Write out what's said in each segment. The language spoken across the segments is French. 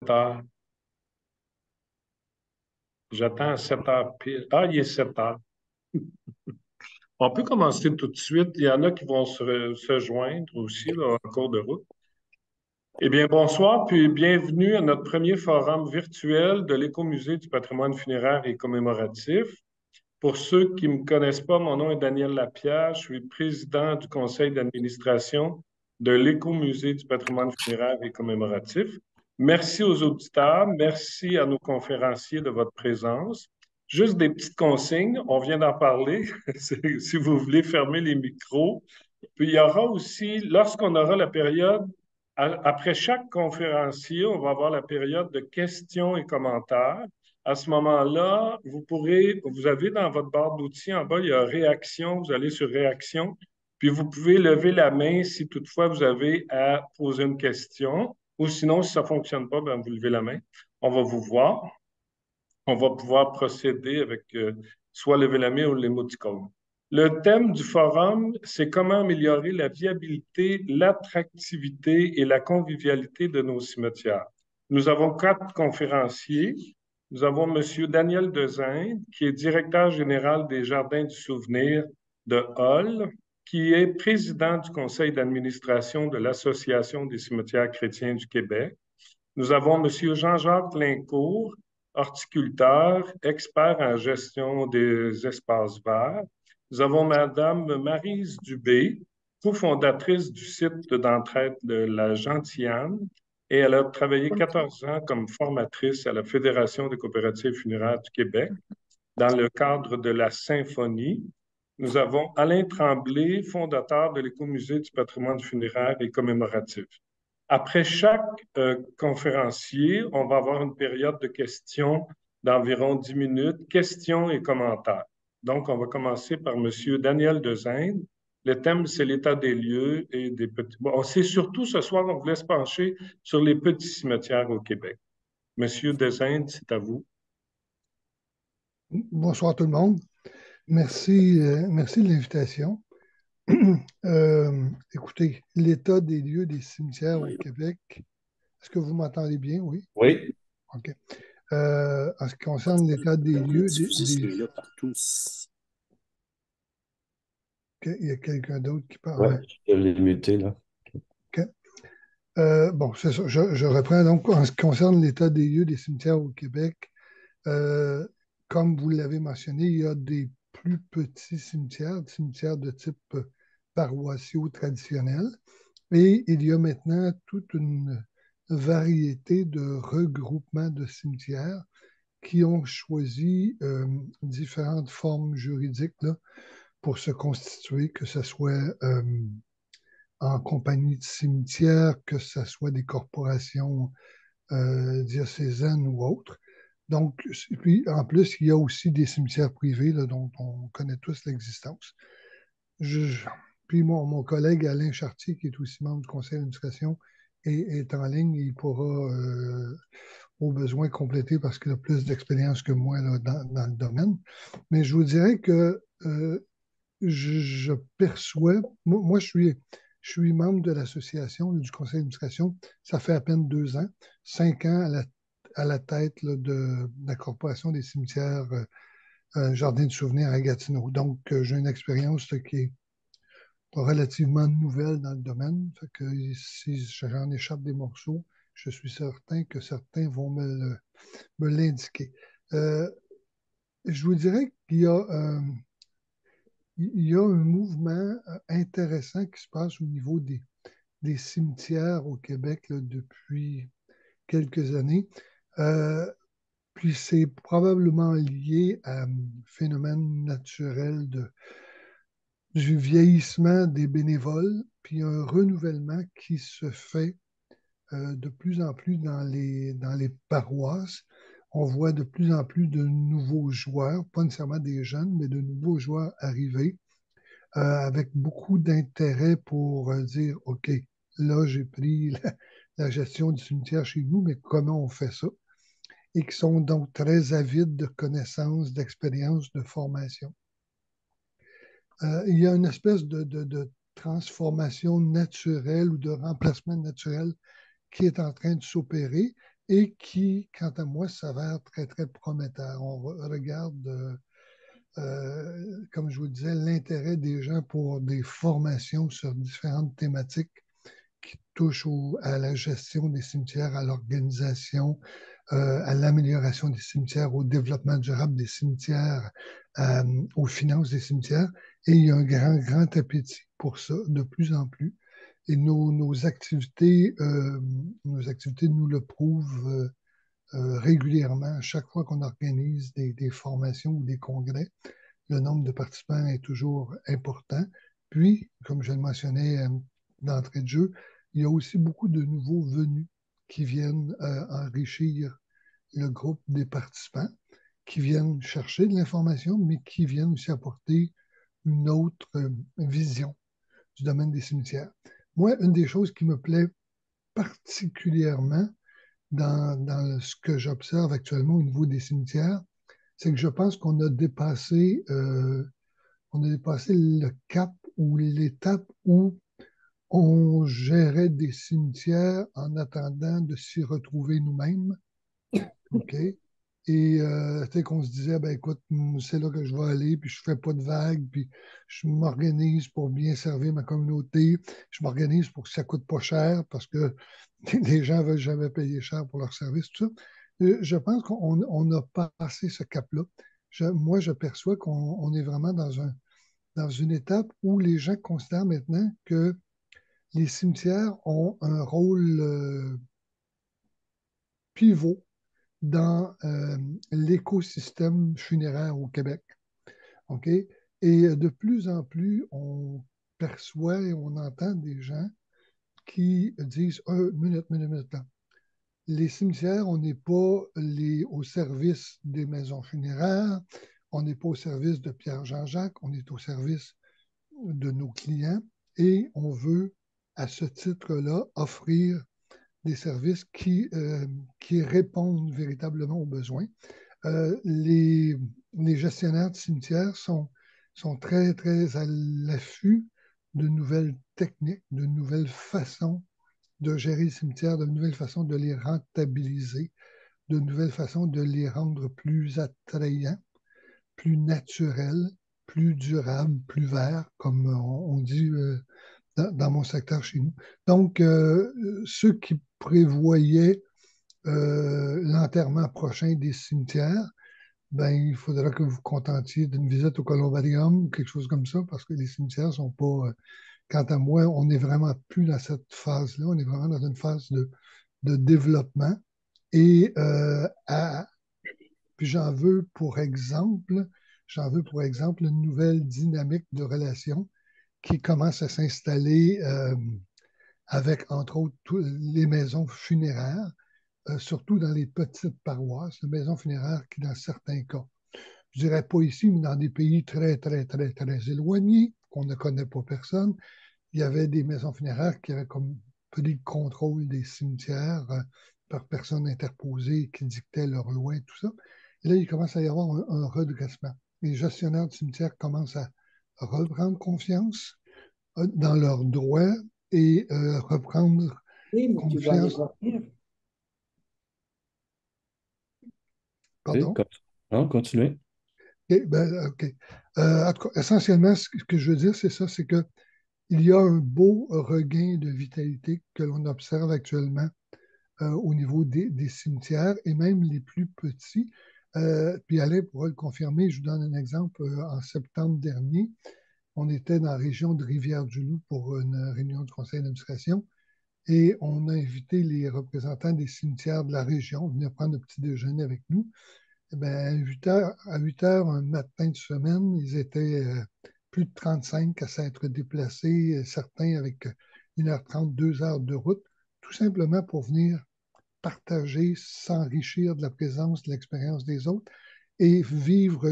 heures. J'attends à 7 heures pile. Ah, il est 7 heures. On peut commencer tout de suite. Il y en a qui vont se joindre aussi là, en cours de route. Eh bien, bonsoir, puis bienvenue à notre premier forum virtuel de l'Écomusée du patrimoine funéraire et commémoratif. Pour ceux qui ne me connaissent pas, mon nom est Daniel Lapierre. Je suis président du conseil d'administration de l'Écomusée du patrimoine funéraire et commémoratif. Merci aux auditeurs, merci à nos conférenciers de votre présence. Juste des petites consignes, on vient d'en parler, si vous voulez fermer les micros. Puis il y aura aussi, lorsqu'on aura la période, après chaque conférencier, on va avoir la période de questions et commentaires. À ce moment-là, vous avez dans votre barre d'outils en bas, il y a réaction, vous allez sur réaction, puis vous pouvez lever la main si toutefois vous avez à poser une question, ou sinon, si ça ne fonctionne pas, ben, vous levez la main. On va vous voir. On va pouvoir procéder avec soit lever la main ou l'émoticône. Le thème du forum, c'est comment améliorer la viabilité, l'attractivité et la convivialité de nos cimetières. Nous avons 4 conférenciers. Nous avons M. Daniel Dezinde, qui est directeur général des Jardins du Souvenir de Hull, qui est président du conseil d'administration de l'Association des cimetières chrétiens du Québec. Nous avons M. Jean-Jacques Lincourt, horticulteur, expert en gestion des espaces verts. Nous avons Mme Maryse Dubé, cofondatrice du site d'entraide de la Gentiane, et elle a travaillé 14 ans comme formatrice à la Fédération des coopératives funéraires du Québec dans le cadre de la Symphonie. Nous avons Alain Tremblay, fondateur de l'Écomusée du patrimoine funéraire et commémoratif. Après chaque conférencier, on va avoir une période de questions d'environ 10 minutes, questions et commentaires. Donc, on va commencer par M. Daniel Dezinde. Le thème, c'est l'état des lieux et des petits... Bon, c'est surtout ce soir, on vous laisse pencher sur les petits cimetières au Québec. Monsieur Dezinde, c'est à vous. Bonsoir tout le monde. Merci, merci de l'invitation. Écoutez, l'état des lieux des cimetières au Québec, est-ce que vous m'entendez bien? Oui? Oui. OK. En ce qui concerne l'état des lieux... Là partout. OK, il y a quelqu'un d'autre qui parle. Oui, je l'ai muté là. OK. Bon, c'est ça. Je reprends. Donc, en ce qui concerne l'état des lieux des cimetières au Québec, comme vous l'avez mentionné, il y a des plus petits cimetières de type paroissiaux traditionnels. Et il y a maintenant toute une variété de regroupements de cimetières qui ont choisi différentes formes juridiques là, pour se constituer, que ce soit en compagnie de cimetières, que ce soit des corporations diocésaines ou autres. Donc, puis en plus, il y a aussi des cimetières privés là, dont on connaît tous l'existence. Puis mon collègue Alain Chartier, qui est aussi membre du conseil d'administration, est en ligne et il pourra au besoin compléter parce qu'il a plus d'expérience que moi là, dans le domaine. Mais je vous dirais que je perçois, moi je suis membre de l'association du conseil d'administration, ça fait à peine 2 ans, 5 ans à la tête là, de la Corporation des cimetières Jardin du Souvenir à Gatineau. Donc, j'ai une expérience qui est relativement nouvelle dans le domaine. Fait que si j'en échappe des morceaux, je suis certain que certains vont me l'indiquer. Je vous dirais qu'il y a un mouvement intéressant qui se passe au niveau des cimetières au Québec là, depuis quelques années. Puis c'est probablement lié à un phénomène naturel du vieillissement des bénévoles, puis un renouvellement qui se fait de plus en plus dans les paroisses. On voit de plus en plus de nouveaux joueurs, pas nécessairement des jeunes, mais de nouveaux joueurs arriver avec beaucoup d'intérêt pour dire, OK, là, j'ai pris la gestion du cimetière chez nous, mais comment on fait ça? Et qui sont donc très avides de connaissances, d'expériences, de formation. Il y a une espèce de transformation naturelle ou de remplacement naturel qui est en train de s'opérer. et qui, quant à moi, s'avère très, très prometteur. On regarde, comme je vous disais, l'intérêt des gens pour des formations sur différentes thématiques qui touchent à la gestion des cimetières, à l'organisation, à l'amélioration des cimetières, au développement durable des cimetières, aux finances des cimetières. Et il y a un grand, grand appétit pour ça de plus en plus. Et nos activités nous le prouvent régulièrement. Chaque fois qu'on organise des formations ou des congrès, le nombre de participants est toujours important. Puis, comme je le mentionnais d'entrée de jeu, il y a aussi beaucoup de nouveaux venus qui viennent enrichir le groupe des participants, qui viennent chercher de l'information, mais qui viennent aussi apporter une autre vision du domaine des cimetières. Moi, une des choses qui me plaît particulièrement dans ce que j'observe actuellement au niveau des cimetières, c'est que je pense on a dépassé le cap ou l'étape où on gérait des cimetières en attendant de s'y retrouver nous-mêmes. OK? Et tu sais, qu'on se disait, ben écoute, c'est là que je vais aller, puis je fais pas de vagues, puis je m'organise pour bien servir ma communauté, je m'organise pour que ça coûte pas cher, parce que les gens veulent jamais payer cher pour leur service, tout ça. Je pense qu'on a passé ce cap-là. Moi, je perçois qu'on est vraiment dans une étape où les gens considèrent maintenant que les cimetières ont un rôle pivot dans l'écosystème funéraire au Québec. OK? Et de plus en plus, on perçoit et on entend des gens qui disent minute, minute, minute. Là. Les cimetières, on n'est pas au service des maisons funéraires, on n'est pas au service de Pierre-Jean-Jacques, on est au service de nos clients et on veut, à ce titre-là, offrir des services qui répondent véritablement aux besoins. Les gestionnaires de cimetières sont très, très à l'affût de nouvelles techniques, de nouvelles façons de gérer les cimetières, de nouvelles façons de les rentabiliser, de nouvelles façons de les rendre plus attrayants, plus naturels, plus durables, plus verts, comme on dit dans mon secteur chez nous. Donc, ceux qui prévoyaient l'enterrement prochain des cimetières, ben, il faudra que vous vous contentiez d'une visite au columbarium ou quelque chose comme ça, parce que les cimetières sont pas. Quant à moi, on n'est vraiment plus dans cette phase-là. On est vraiment dans une phase de développement. Et puis j'en veux pour exemple une nouvelle dynamique de relation qui commence à s'installer avec, entre autres, les maisons funéraires, surtout dans les petites paroisses, les maisons funéraires qui, dans certains cas, je dirais pas ici, mais dans des pays très, très, très, très éloignés, qu'on ne connaît pas personne, il y avait des maisons funéraires qui avaient comme pris le contrôle des cimetières par personnes interposées qui dictaient leurs lois et tout ça. Et là, il commence à y avoir un redressement. Les gestionnaires de cimetières commencent à reprendre confiance dans leurs droits et reprendre Oui, mais tu dois les confiance. voir vivre. Oui, Pardon? non, continuez. OK. Ben, OK. En tout cas, essentiellement, ce que je veux dire, c'est ça, c'est que il y a un beau regain de vitalité que l'on observe actuellement au niveau des cimetières et même les plus petits. Puis Alain pourra le confirmer. Je vous donne un exemple. En septembre dernier, on était dans la région de Rivière-du-Loup pour une réunion du conseil d'administration et on a invité les représentants des cimetières de la région à venir prendre un petit déjeuner avec nous. Eh bien, à 8 heures un matin de semaine, ils étaient plus de 35 à s'être déplacés, certains avec 1h30, 2 heures de route, tout simplement pour venir partager, s'enrichir de la présence, de l'expérience des autres et vivre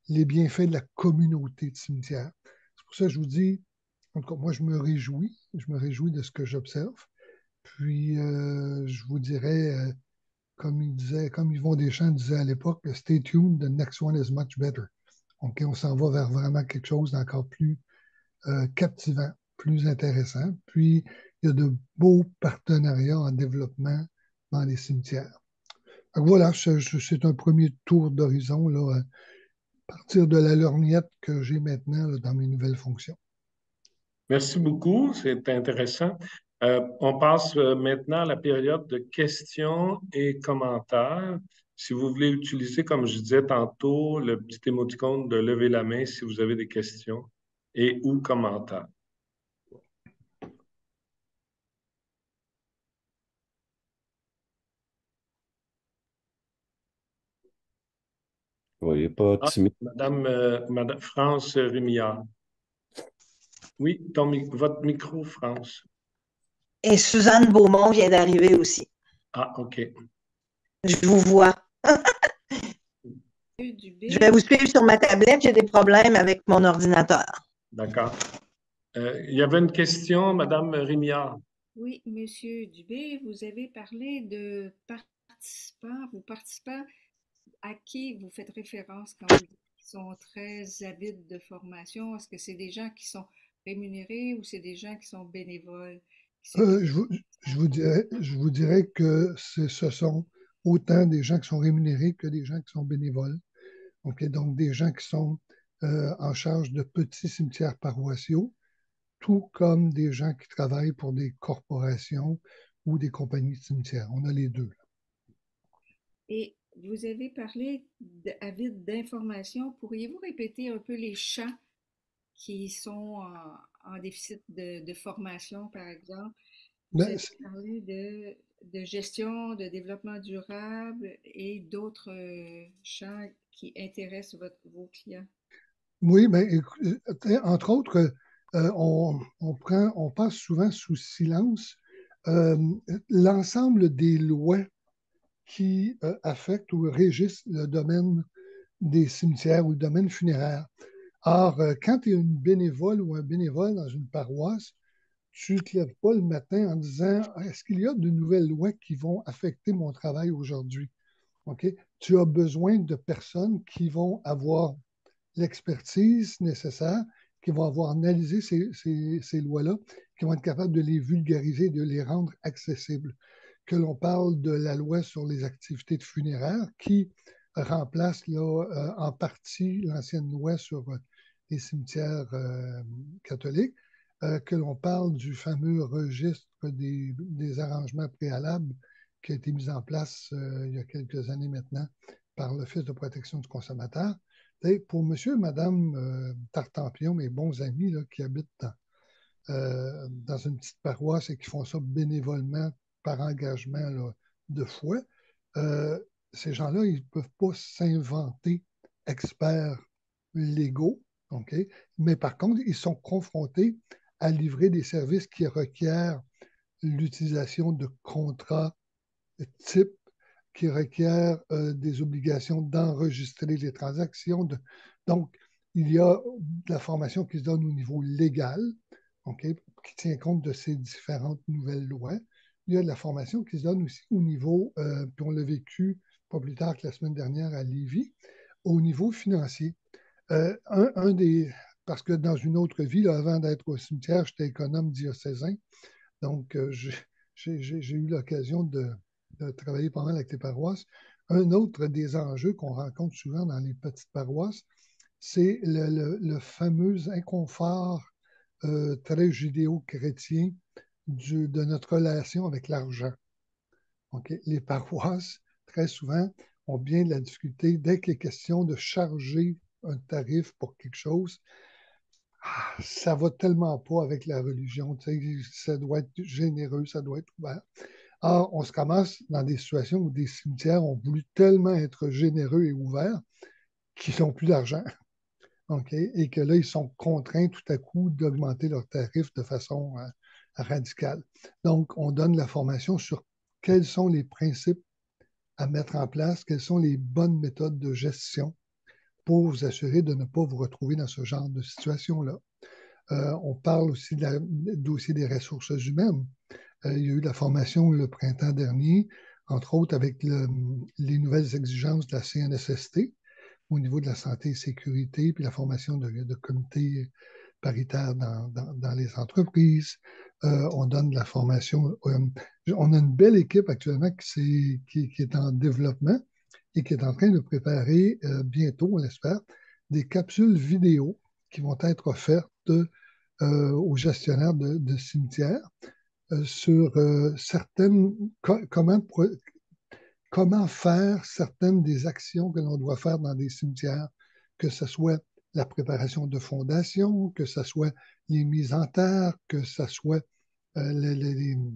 les bienfaits de la communauté de cimetière. C'est pour ça que je vous dis, en tout cas, moi, je me réjouis de ce que j'observe. Puis, je vous dirais, comme Yvon Deschamps disait à l'époque, stay tuned, the next one is much better. Donc, on s'en va vers vraiment quelque chose d'encore plus captivant, plus intéressant. Puis, il y a de beaux partenariats en développement dans les cimetières. Donc voilà, c'est un premier tour d'horizon là, à partir de la lorgnette que j'ai maintenant là, dans mes nouvelles fonctions. Merci beaucoup, c'est intéressant. On passe maintenant à la période de questions et commentaires. Si vous voulez utiliser, comme je disais tantôt, le petit émoticône de lever la main si vous avez des questions et ou commentaires. Vous voyez pas Ah, timide. Madame France Rémillard. Oui, votre micro, France. Et Suzanne Beaumont vient d'arriver aussi. Ah, OK. Je vous vois. Je vais vous suivre sur ma tablette. J'ai des problèmes avec mon ordinateur. D'accord. Il y avait une question, Madame Rémillard. Oui, Monsieur Dubé, vous avez parlé de participants à qui vous faites référence quand vous dites qu'ils sont très avides de formation? Est-ce que c'est des gens qui sont rémunérés ou c'est des gens qui sont bénévoles? Je vous dirais que ce sont autant des gens qui sont rémunérés que des gens qui sont bénévoles. Okay? Donc, des gens qui sont en charge de petits cimetières paroissiaux, tout comme des gens qui travaillent pour des corporations ou des compagnies de cimetières. On a les deux. Et vous avez parlé d'avide d'information. Pourriez-vous répéter un peu les champs qui sont en déficit de formation, par exemple? Vous Ben, avez parlé de gestion, de développement durable et d'autres champs qui intéressent vos clients. oui, mais entre autres, on passe souvent sous silence euh, l'ensemble des lois qui affectent ou régissent le domaine des cimetières ou le domaine funéraire. Or, quand tu es une bénévole ou un bénévole dans une paroisse, tu ne te lèves pas le matin en disant est-ce qu'il y a de nouvelles lois qui vont affecter mon travail aujourd'hui? Okay? Tu as besoin de personnes qui vont avoir l'expertise nécessaire, qui vont avoir analysé ces lois-là, qui vont être capables de les vulgariser, de les rendre accessibles. Que l'on parle de la loi sur les activités de funéraires qui remplace là, en partie l'ancienne loi sur les cimetières catholiques, que l'on parle du fameux registre des arrangements préalables qui a été mis en place il y a quelques années maintenant par l'Office de protection du consommateur. Pour monsieur et madame Tartampion, mes bons amis là, qui habitent dans une petite paroisse et qui font ça bénévolement par engagement là, de foi, ces gens-là, ils ne peuvent pas s'inventer experts légaux, okay? Mais par contre, ils sont confrontés à livrer des services qui requièrent l'utilisation de contrats type, qui requièrent des obligations d'enregistrer les transactions. Donc, il y a de la formation qui se donne au niveau légal, okay, qui tient compte de ces différentes nouvelles lois. Il y a de la formation qui se donne aussi au niveau, puis on l'a vécu pas plus tard que la semaine dernière à Lévis, au niveau financier. Parce que dans une autre vie, là, avant d'être au cimetière, j'étais économe diocésain. Donc, j'ai eu l'occasion de travailler pas mal avec les paroisses. Un autre des enjeux qu'on rencontre souvent dans les petites paroisses, c'est le fameux inconfort très judéo-chrétien de notre relation avec l'argent. Okay? Les paroisses, très souvent, ont bien de la difficulté, dès qu'il est question de charger un tarif pour quelque chose, ça va tellement pas avec la religion. Ça doit être généreux, ça doit être ouvert. Or, on se ramasse dans des situations où des cimetières ont voulu tellement être généreux et ouverts qu'ils n'ont plus d'argent. Okay? Et que là, ils sont contraints tout à coup d'augmenter leurs tarifs de façon radicale. Donc, on donne la formation sur quels sont les principes à mettre en place, quelles sont les bonnes méthodes de gestion pour vous assurer de ne pas vous retrouver dans ce genre de situation-là. On parle aussi du dossier des ressources humaines. Il y a eu la formation le printemps dernier, entre autres avec les nouvelles exigences de la CNSST au niveau de la santé et sécurité, puis la formation de comités paritaire dans les entreprises. On donne de la formation. On a une belle équipe actuellement qui est en développement et qui est en train de préparer bientôt, on l'espère, des capsules vidéo qui vont être offertes aux gestionnaires de cimetières sur comment faire certaines des actions que l'on doit faire dans des cimetières, que ce soit la préparation de fondations, que ce soit les mises en terre, que ce soit le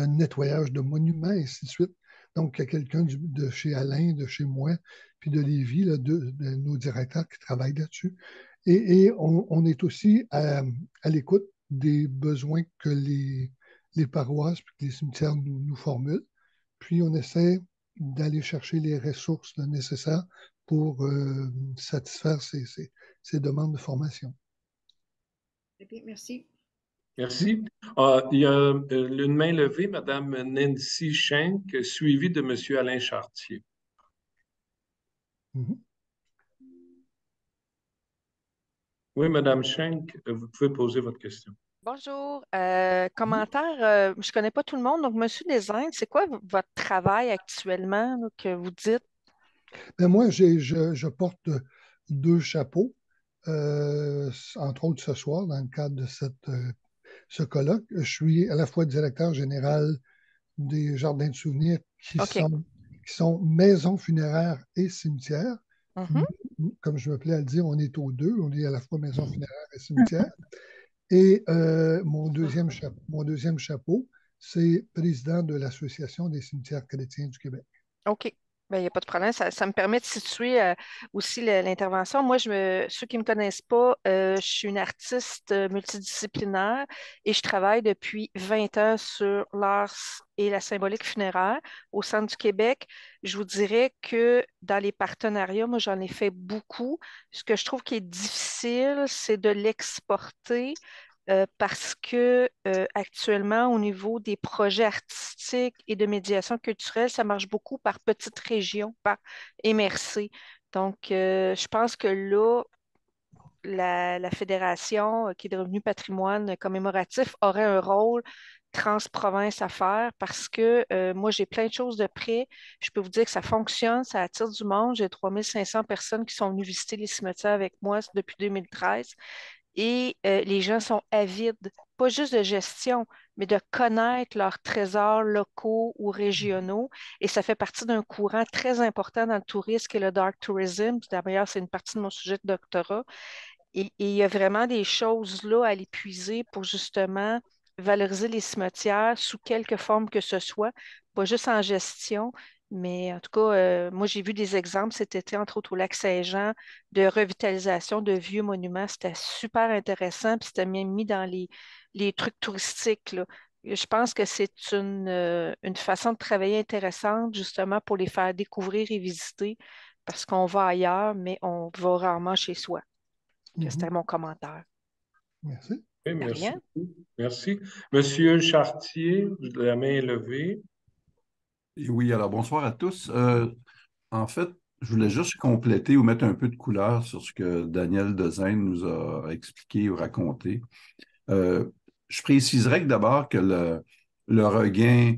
nettoyage de monuments, et ainsi de suite. Donc, il y a quelqu'un de chez Alain, de chez moi, puis de Lévis, là, de nos directeurs qui travaillent là-dessus. Et on est aussi à l'écoute des besoins que les paroisses et les cimetières nous formulent. Puis, on essaie d'aller chercher les ressources nécessaires pour satisfaire ces demandes de formation. Très bien, merci. Merci. Il y a une main levée, Mme Nancy Schenck, suivie de M. Alain Chartier. Mhm. Oui, Mme Schenck, vous pouvez poser votre question. Bonjour. Commentaire, je ne connais pas tout le monde, donc Monsieur Desinde, c'est quoi votre travail actuellement là, que vous dites? Ben moi, je porte 2 chapeaux, entre autres ce soir, dans le cadre de ce colloque. Je suis à la fois directeur général des Jardins de souvenirs qui OK. sont maisons funéraires et cimetières. Mhm. Comme je me plais à le dire, on est aux deux. On est à la fois maison funéraire et cimetière. Et mon deuxième chapeau, c'est président de l'Association des cimetières chrétiens du Québec. OK. Ben, il n'y a pas de problème. Ça me permet de situer aussi l'intervention. Moi, ceux qui ne me connaissent pas, je suis une artiste multidisciplinaire et je travaille depuis 20 ans sur l'art et la symbolique funéraire au Centre du Québec. Je vous dirais que dans les partenariats, moi, j'en ai fait beaucoup. Ce que je trouve qui est difficile, c'est de l'exporter parce que actuellement, au niveau des projets artistiques et de médiation culturelle, ça marche beaucoup par petites régions, par MRC. Donc, je pense que là, la fédération qui est devenue patrimoine commémoratif aurait un rôle transprovince à faire parce que moi, j'ai plein de choses de près. Je peux vous dire que ça fonctionne, ça attire du monde. J'ai 3500 personnes qui sont venues visiter les cimetières avec moi depuis 2013. Et les gens sont avides, pas juste de gestion, mais de connaître leurs trésors locaux ou régionaux. Et ça fait partie d'un courant très important dans le tourisme qui est le dark tourism. D'ailleurs, c'est une partie de mon sujet de doctorat. Et il y a vraiment des choses là à l'épuiser pour justement valoriser les cimetières sous quelque forme que ce soit, pas juste en gestion, mais en tout cas, moi j'ai vu des exemples cet été, entre autres au lac Saint-Jean, de revitalisation de vieux monuments. C'était super intéressant, puis c'était même mis dans les trucs touristiques, là. Je pense que c'est une façon de travailler intéressante justement pour les faire découvrir et visiter parce qu'on va ailleurs, mais on va rarement chez soi. C'était mon commentaire. Merci. Oui, De merci rien. beaucoup. Merci. Monsieur Chartier, la main est levée. Et oui, alors bonsoir à tous. En fait, je voulais juste compléter ou mettre un peu de couleur sur ce que Daniel Dezin nous a expliqué ou raconté. Euh, je préciserai que d'abord que le regain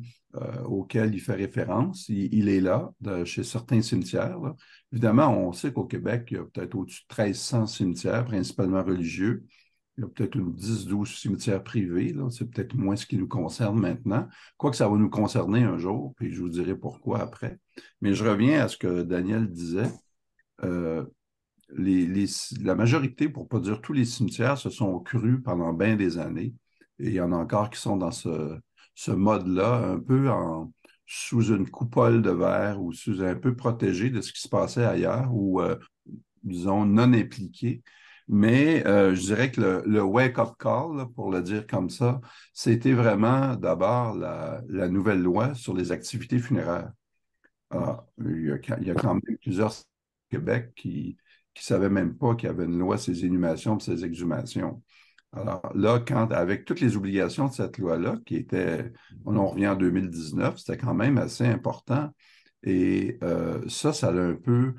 auquel il fait référence, il est là chez certains cimetières, là. Évidemment, on sait qu'au Québec, il y a peut-être au-dessus de 1300 cimetières, principalement religieux. Il y a peut-être une 10-12 cimetières privés, là. C'est peut-être moins ce qui nous concerne maintenant. Quoique ça va nous concerner un jour, puis je vous dirai pourquoi après. Mais je reviens à ce que Daniel disait. Euh, la majorité, pour ne pas dire tous les cimetières, se sont crus pendant bien des années. Et il y en a encore qui sont dans ce mode-là, un peu sous une coupole de verre ou un peu protégés de ce qui se passait ailleurs ou, disons, non impliqués. Mais je dirais que le wake-up call, là, pour le dire comme ça, c'était vraiment d'abord la nouvelle loi sur les activités funéraires. Alors, il y a quand même plusieurs au Québec qui ne savaient même pas qu'il y avait une loi sur ces inhumations et ces exhumations. Alors là, avec toutes les obligations de cette loi-là, on revient en 2019, c'était quand même assez important. Et ça l'a un peu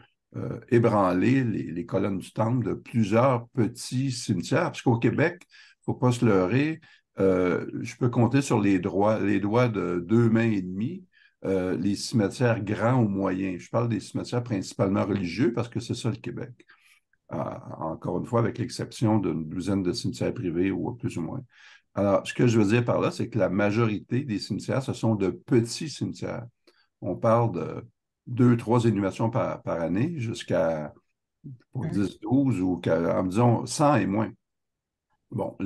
ébranlé les colonnes du temple de plusieurs petits cimetières. Parce qu'au Québec, il ne faut pas se leurrer, je peux compter sur les doigts de 2 mains et demie les cimetières grands ou moyens. Je parle des cimetières principalement religieux parce que c'est ça le Québec. Encore une fois, avec l'exception d'une douzaine de cimetières privés ou plus ou moins. Alors, ce que je veux dire par là, c'est que la majorité des cimetières, ce sont de petits cimetières. On parle de 2, 3 inhumations par année jusqu'à 10, 12 ou disons 100 et moins. Bon,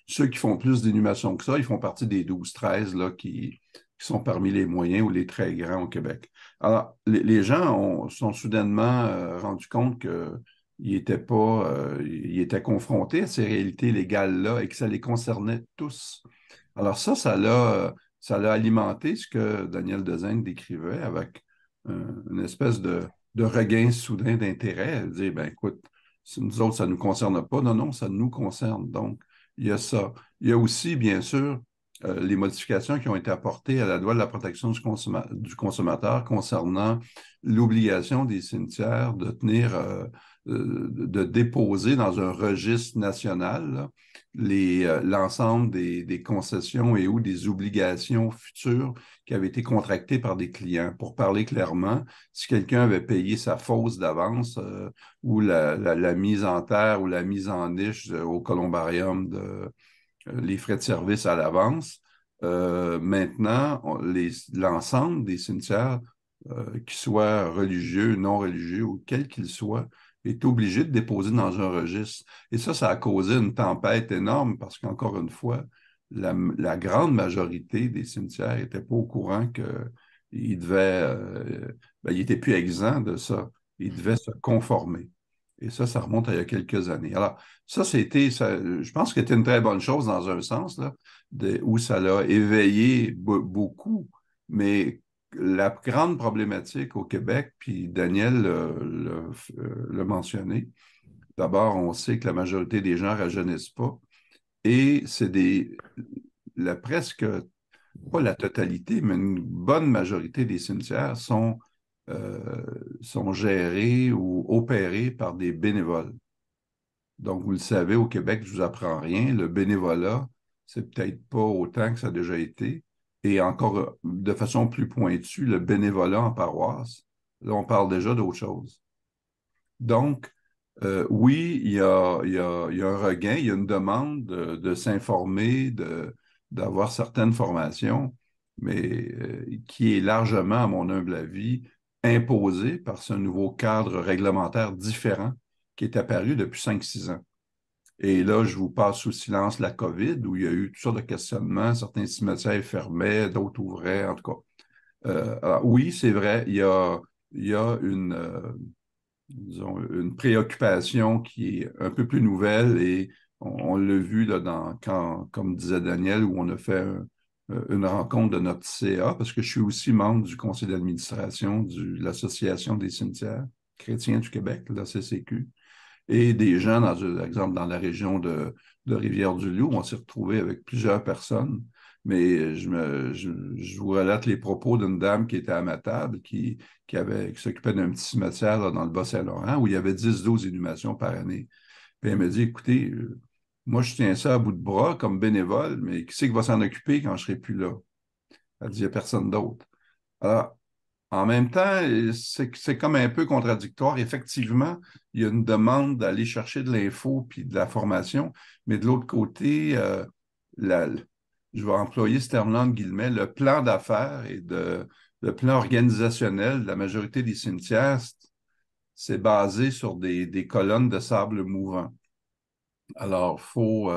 ceux qui font plus d'inhumations que ça, ils font partie des 12, 13 là, qui sont parmi les moyens ou les très grands au Québec. Alors, les gens sont soudainement rendus compte qu'ils étaient confrontés à ces réalités légales-là et que ça les concernait tous. Alors ça l'a alimenté ce que Daniel Dezengue décrivait avec une espèce de regain soudain d'intérêt. Dire, ben écoute, si nous autres, ça ne nous concerne pas. Non, non, ça nous concerne. Donc, il y a ça. Il y a aussi, bien sûr, les modifications qui ont été apportées à la loi de la protection du consommateur concernant l'obligation des cimetières de de déposer dans un registre national là, l'ensemble des concessions et ou des obligations futures qui avaient été contractées par des clients. Pour parler clairement, si quelqu'un avait payé sa fosse d'avance ou la mise en terre ou la mise en niche au columbarium les frais de service à l'avance, maintenant, l'ensemble des cimetières, qu'ils soient religieux, non religieux ou quels qu'ils soient, est obligé de déposer dans un registre. Et ça a causé une tempête énorme parce qu'encore une fois, la grande majorité des cimetières n'étaient pas au courant qu'ils devaient, ils n'étaient plus exempts de ça. Ils devaient se conformer. Et ça remonte à il y a quelques années. Alors, je pense que c'était une très bonne chose dans un sens, là, où ça l'a éveillé beaucoup, mais la grande problématique au Québec, puis Daniel l'a mentionné, d'abord, on sait que la majorité des gens ne rajeunissent pas, et c'est presque, pas la totalité, mais une bonne majorité des cimetières sont gérés ou opérés par des bénévoles. Donc, vous le savez, au Québec, je ne vous apprends rien. Le bénévolat, c'est peut-être pas autant que ça a déjà été. Et encore de façon plus pointue, le bénévolat en paroisse, là, on parle déjà d'autre chose. Donc, oui, il y a un regain, il y a une demande de s'informer, d'avoir certaines formations, mais qui est largement, à mon humble avis, imposée par ce nouveau cadre réglementaire différent qui est apparu depuis 5-6 ans. Et là, je vous passe sous silence la COVID, où il y a eu toutes sortes de questionnements. Certains cimetières fermaient, d'autres ouvraient, en tout cas. Alors, oui, c'est vrai, il y a disons, une préoccupation qui est un peu plus nouvelle et on l'a vu là, comme disait Daniel, où on a fait une rencontre de notre CA, parce que je suis aussi membre du conseil d'administration de l'Association des cimetières chrétiens du Québec, la CCQ. Et des gens, par exemple, dans la région de Rivière-du-Loup, on s'est retrouvé avec plusieurs personnes. Mais je vous relate les propos d'une dame qui était à ma table, qui s'occupait d'un petit cimetière là, dans le Bas-Saint-Laurent, où il y avait 10-12 inhumations par année. Puis elle me dit, écoutez, moi, je tiens ça à bout de bras comme bénévole, mais qui c'est qui va s'en occuper quand je ne serai plus là? Elle dit, il n'y a personne d'autre. Alors, en même temps, c'est comme un peu contradictoire. Effectivement, il y a une demande d'aller chercher de l'info puis de la formation, mais de l'autre côté, je vais employer ce terme-là en guillemets, le plan d'affaires et le plan organisationnel de la majorité des cimetières, c'est basé sur des colonnes de sable mouvant. Alors, il faut,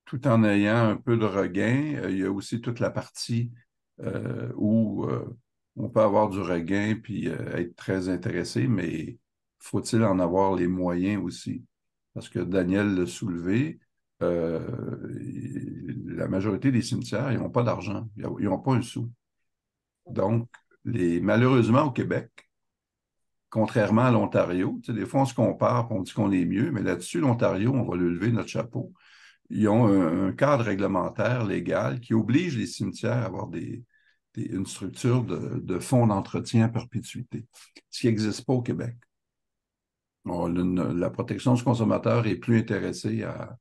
tout en ayant un peu de regain, il y a aussi toute la partie où on peut avoir du regain puis être très intéressé, mais faut-il en avoir les moyens aussi? Parce que Daniel l'a soulevé, la majorité des cimetières, ils n'ont pas d'argent, ils n'ont pas un sou. Donc, malheureusement, au Québec, contrairement à l'Ontario, des fois on se compare, on dit qu'on est mieux, mais là-dessus, l'Ontario, on va lui lever notre chapeau. Ils ont un cadre réglementaire légal qui oblige les cimetières à avoir des une structure de fonds d'entretien à perpétuité, ce qui n'existe pas au Québec. La protection du consommateur est plus intéressée à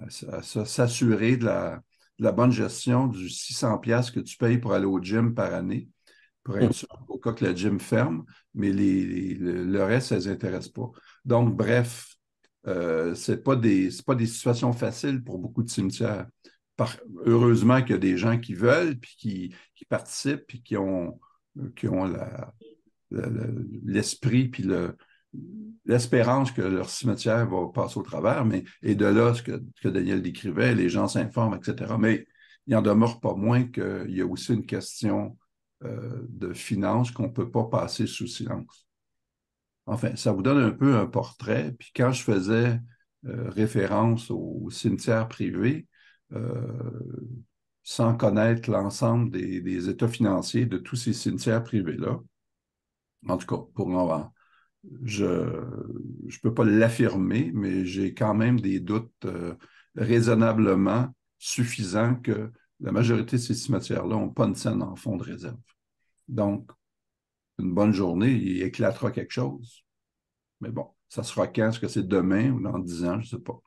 s'assurer de la bonne gestion du 600$ que tu payes pour aller au gym par année, pour être sûr au cas que le gym ferme, mais le reste, ça ne les intéresse pas. Donc, bref, ce n'est pas des situations faciles pour beaucoup de cimetières. Heureusement qu'il y a des gens qui veulent, puis qui participent, puis qui ont l'esprit, puis l'espérance que leur cimetière va passer au travers, et de là, ce que Daniel décrivait, les gens s'informent, etc. Mais il n'en demeure pas moins qu'il y a aussi une question de finances qu'on ne peut pas passer sous silence. Enfin, ça vous donne un peu un portrait. Puis quand je faisais référence aux cimetières privés, sans connaître l'ensemble des états financiers de tous ces cimetières privés-là, en tout cas, je ne peux pas l'affirmer, mais j'ai quand même des doutes raisonnablement suffisants que la majorité de ces cimetières-là n'ont pas une scène en fonds de réserve. Donc, une bonne journée, il éclatera quelque chose. Mais bon, ça sera quand? Est-ce que c'est demain ou dans 10 ans? Je ne sais pas.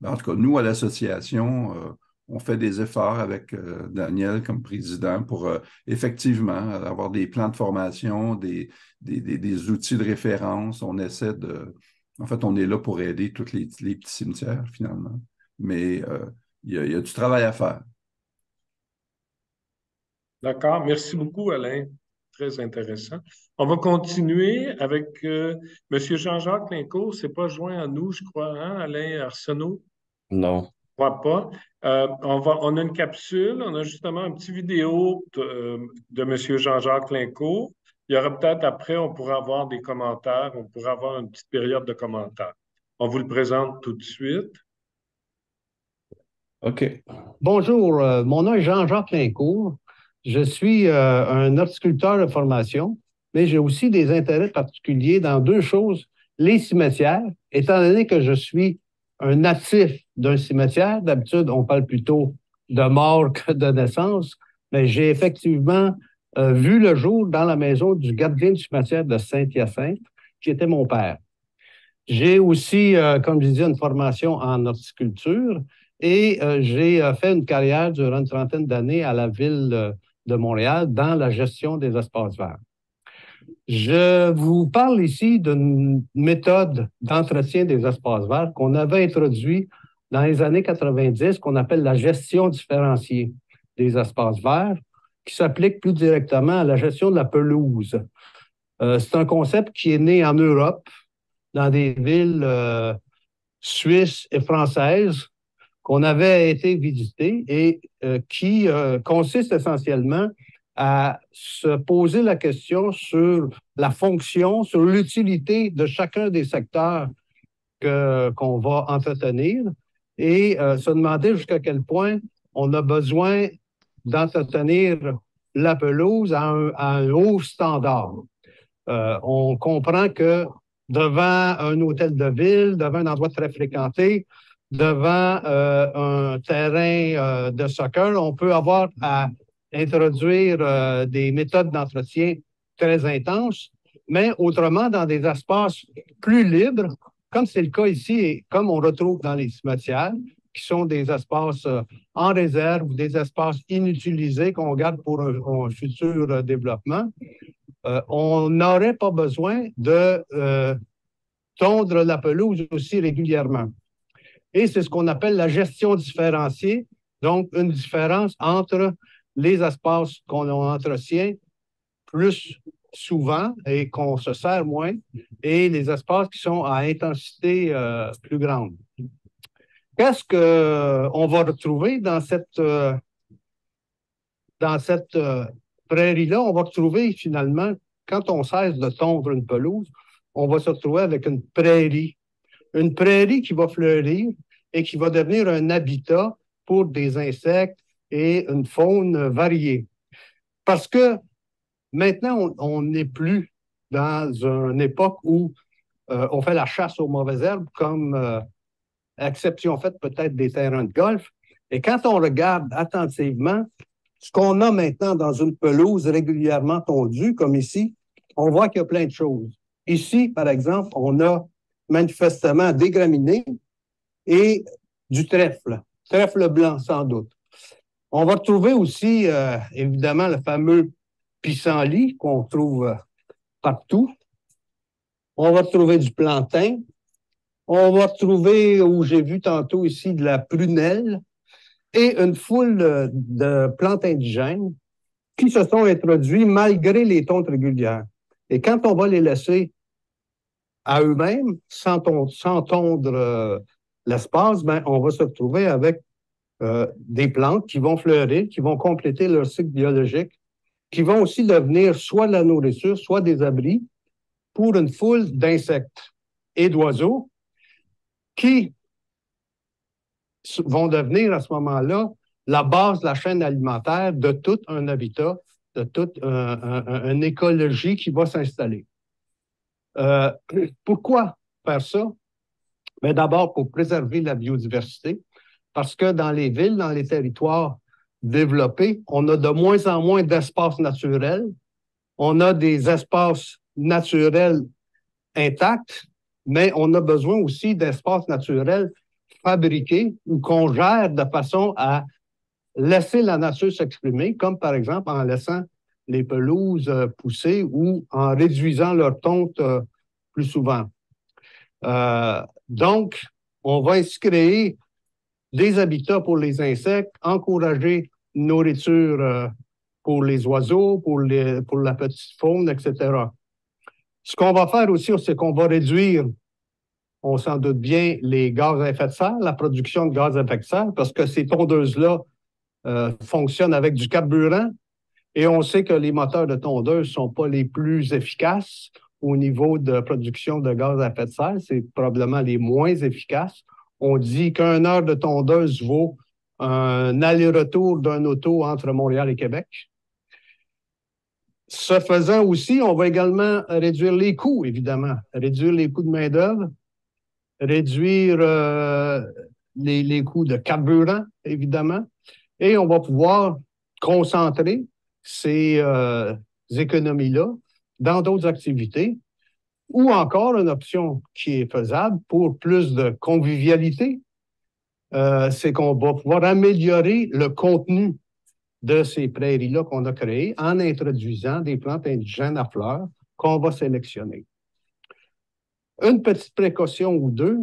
Mais en tout cas, nous, à l'association, on fait des efforts avec Daniel comme président pour effectivement avoir des plans de formation, des outils de référence. On essaie En fait, on est là pour aider tous les petits cimetières, finalement. Mais il y a du travail à faire. D'accord. Merci beaucoup, Alain. Très intéressant. On va continuer avec M. Jean-Jacques Lincourt. C'est pas joint à nous, je crois, hein, Alain Arsenault? Non. Je crois pas. On a une capsule, on a justement une petite vidéo de M. Jean-Jacques Lincourt. Il y aura peut-être après, on pourra avoir des commentaires, on pourra avoir une petite période de commentaires. On vous le présente tout de suite. OK. Bonjour, mon nom est Jean-Jacques Lincourt. Je suis un horticulteur de formation, mais j'ai aussi des intérêts particuliers dans deux choses. Les cimetières, étant donné que je suis un natif d'un cimetière, d'habitude, on parle plutôt de mort que de naissance, mais j'ai effectivement vu le jour dans la maison du gardien du cimetière de Saint-Hyacinthe, qui était mon père. J'ai aussi, comme je disais, une formation en horticulture et j'ai fait une carrière durant une trentaine d'années à la ville de Montréal dans la gestion des espaces verts. Je vous parle ici d'une méthode d'entretien des espaces verts qu'on avait introduit dans les années 90, qu'on appelle la gestion différenciée des espaces verts, qui s'applique plus directement à la gestion de la pelouse. C'est un concept qui est né en Europe, dans des villes suisses et françaises qu'on avait été visiter et qui consiste essentiellement à se poser la question sur la fonction, sur l'utilité de chacun des secteurs qu'on va entretenir et se demander jusqu'à quel point on a besoin d'entretenir la pelouse à un haut standard. On comprend que devant un hôtel de ville, devant un endroit très fréquenté, devant un terrain de soccer, on peut avoir à introduire des méthodes d'entretien très intenses, mais autrement dans des espaces plus libres, comme c'est le cas ici et comme on retrouve dans les cimetières, qui sont des espaces en réserve ou des espaces inutilisés qu'on garde pour un futur développement. On n'aurait pas besoin de tondre la pelouse aussi régulièrement. Et c'est ce qu'on appelle la gestion différenciée, donc une différence entre les espaces qu'on entretient plus souvent et qu'on se sert moins et les espaces qui sont à intensité plus grande. Qu'est-ce qu'on va retrouver dans cette prairie-là? On va retrouver finalement, quand on cesse de tondre une pelouse, on va se retrouver avec une prairie. Une prairie qui va fleurir et qui va devenir un habitat pour des insectes et une faune variée. Parce que maintenant, on n'est plus dans une époque où on fait la chasse aux mauvaises herbes, comme exception faite peut-être des terrains de golf. Et quand on regarde attentivement, Ce qu'on a maintenant dans une pelouse régulièrement tondue, comme ici, on voit qu'il y a plein de choses. Ici, par exemple, on a manifestement des graminées et du trèfle blanc sans doute. On va retrouver aussi, évidemment, le fameux pissenlit qu'on trouve partout. On va retrouver du plantain. On va retrouver, où j'ai vu tantôt ici, de la prunelle et une foule de plantes indigènes qui se sont introduits malgré les tontes régulières. Et quand on va les laisser à eux-mêmes, sans tondre l'espace, ben, on va se retrouver avec des plantes qui vont fleurir, qui vont compléter leur cycle biologique, qui vont aussi devenir soit de la nourriture, soit des abris pour une foule d'insectes et d'oiseaux qui vont devenir à ce moment-là la base de la chaîne alimentaire de tout un habitat, de toute une écologie qui va s'installer. Pourquoi faire ça? Mais d'abord, pour préserver la biodiversité, parce que dans les villes, dans les territoires développés, on a de moins en moins d'espaces naturels. On a des espaces naturels intacts, mais on a besoin aussi d'espaces naturels fabriqués ou qu'on gère de façon à laisser la nature s'exprimer, comme par exemple en laissant les pelouses pousser ou en réduisant leur tonte plus souvent. Donc, on va ainsi créer des habitats pour les insectes, encourager une nourriture pour les oiseaux, pour la petite faune, etc. Ce qu'on va faire aussi, c'est qu'on va réduire, on s'en doute bien, les gaz à effet de serre, la production de gaz à effet de serre, parce que ces tondeuses-là fonctionnent avec du carburant et on sait que les moteurs de tondeuses ne sont pas les plus efficaces au niveau de production de gaz à effet de serre. C'est probablement les moins efficaces. On dit qu'une heure de tondeuse vaut un aller-retour d'un auto entre Montréal et Québec. Ce faisant aussi, on va également réduire les coûts, évidemment. Réduire les coûts de main-d'œuvre, réduire les coûts de carburant, évidemment. Et on va pouvoir concentrer ces économies-là dans d'autres activités, ou encore une option qui est faisable pour plus de convivialité, c'est qu'on va pouvoir améliorer le contenu de ces prairies-là qu'on a créées en introduisant des plantes indigènes à fleurs qu'on va sélectionner. Une petite précaution ou deux,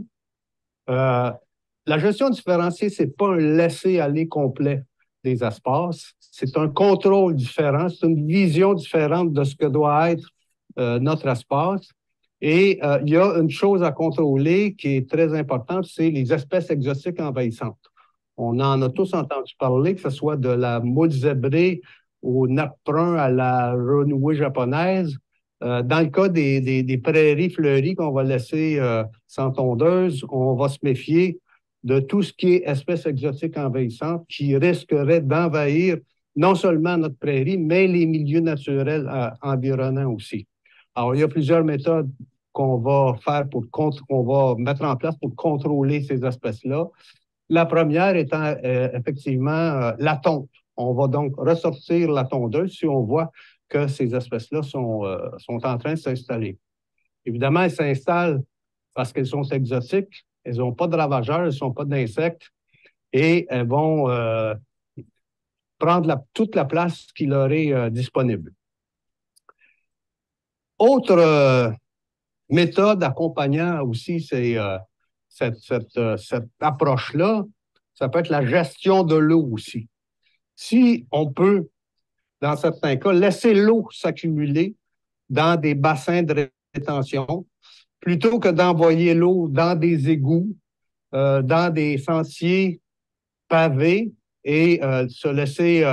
la gestion différenciée, ce n'est pas un laisser-aller complet des espaces, c'est un contrôle différent, c'est une vision différente de ce que doit être notre espace. Et il y a une chose à contrôler qui est très importante, c'est les espèces exotiques envahissantes. On en a tous entendu parler, que ce soit de la moule zébrée au nappe brun à la renouée japonaise. Dans le cas des prairies fleuries qu'on va laisser sans tondeuse, on va se méfier de tout ce qui est espèces exotiques envahissantes qui risqueraient d'envahir non seulement notre prairie, mais les milieux naturels environnants aussi. Alors, il y a plusieurs méthodes qu'on va mettre en place pour contrôler ces espèces-là. La première étant effectivement la tonte. On va donc ressortir la tondeuse si on voit que ces espèces-là sont en train de s'installer. Évidemment, elles s'installent parce qu'elles sont exotiques, elles n'ont pas de ravageurs, elles ne sont pas d'insectes et elles vont prendre toute la place qui leur est disponible. Autre méthode accompagnant aussi cette approche-là, ça peut être la gestion de l'eau aussi. Si on peut, dans certains cas, laisser l'eau s'accumuler dans des bassins de rétention, plutôt que d'envoyer l'eau dans des égouts, dans des sentiers pavés et se laisser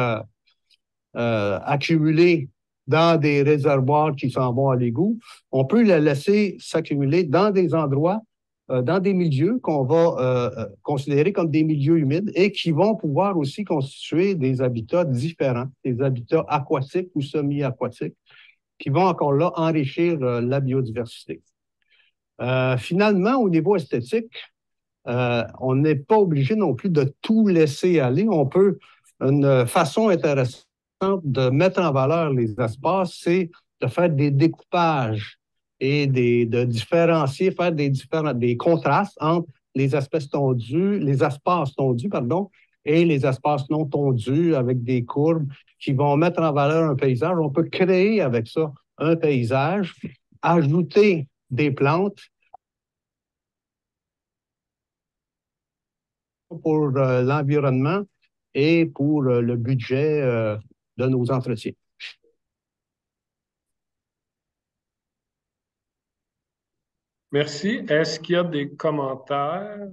accumuler dans des réservoirs qui s'en vont à l'égout, on peut la laisser s'accumuler dans des endroits, dans des milieux qu'on va considérer comme des milieux humides et qui vont pouvoir aussi constituer des habitats différents, des habitats aquatiques ou semi-aquatiques, qui vont encore là enrichir la biodiversité. Finalement, au niveau esthétique, on n'est pas obligé non plus de tout laisser aller. On peut une façon intéressante de mettre en valeur les espaces, c'est de faire des découpages et de différencier, faire des contrastes entre les espaces tondus, pardon, et les espaces non tondus avec des courbes qui vont mettre en valeur un paysage. On peut créer avec ça un paysage, ajouter des plantes pour l'environnement et pour le budget de nos entretiens. Merci. Est-ce qu'il y a des commentaires?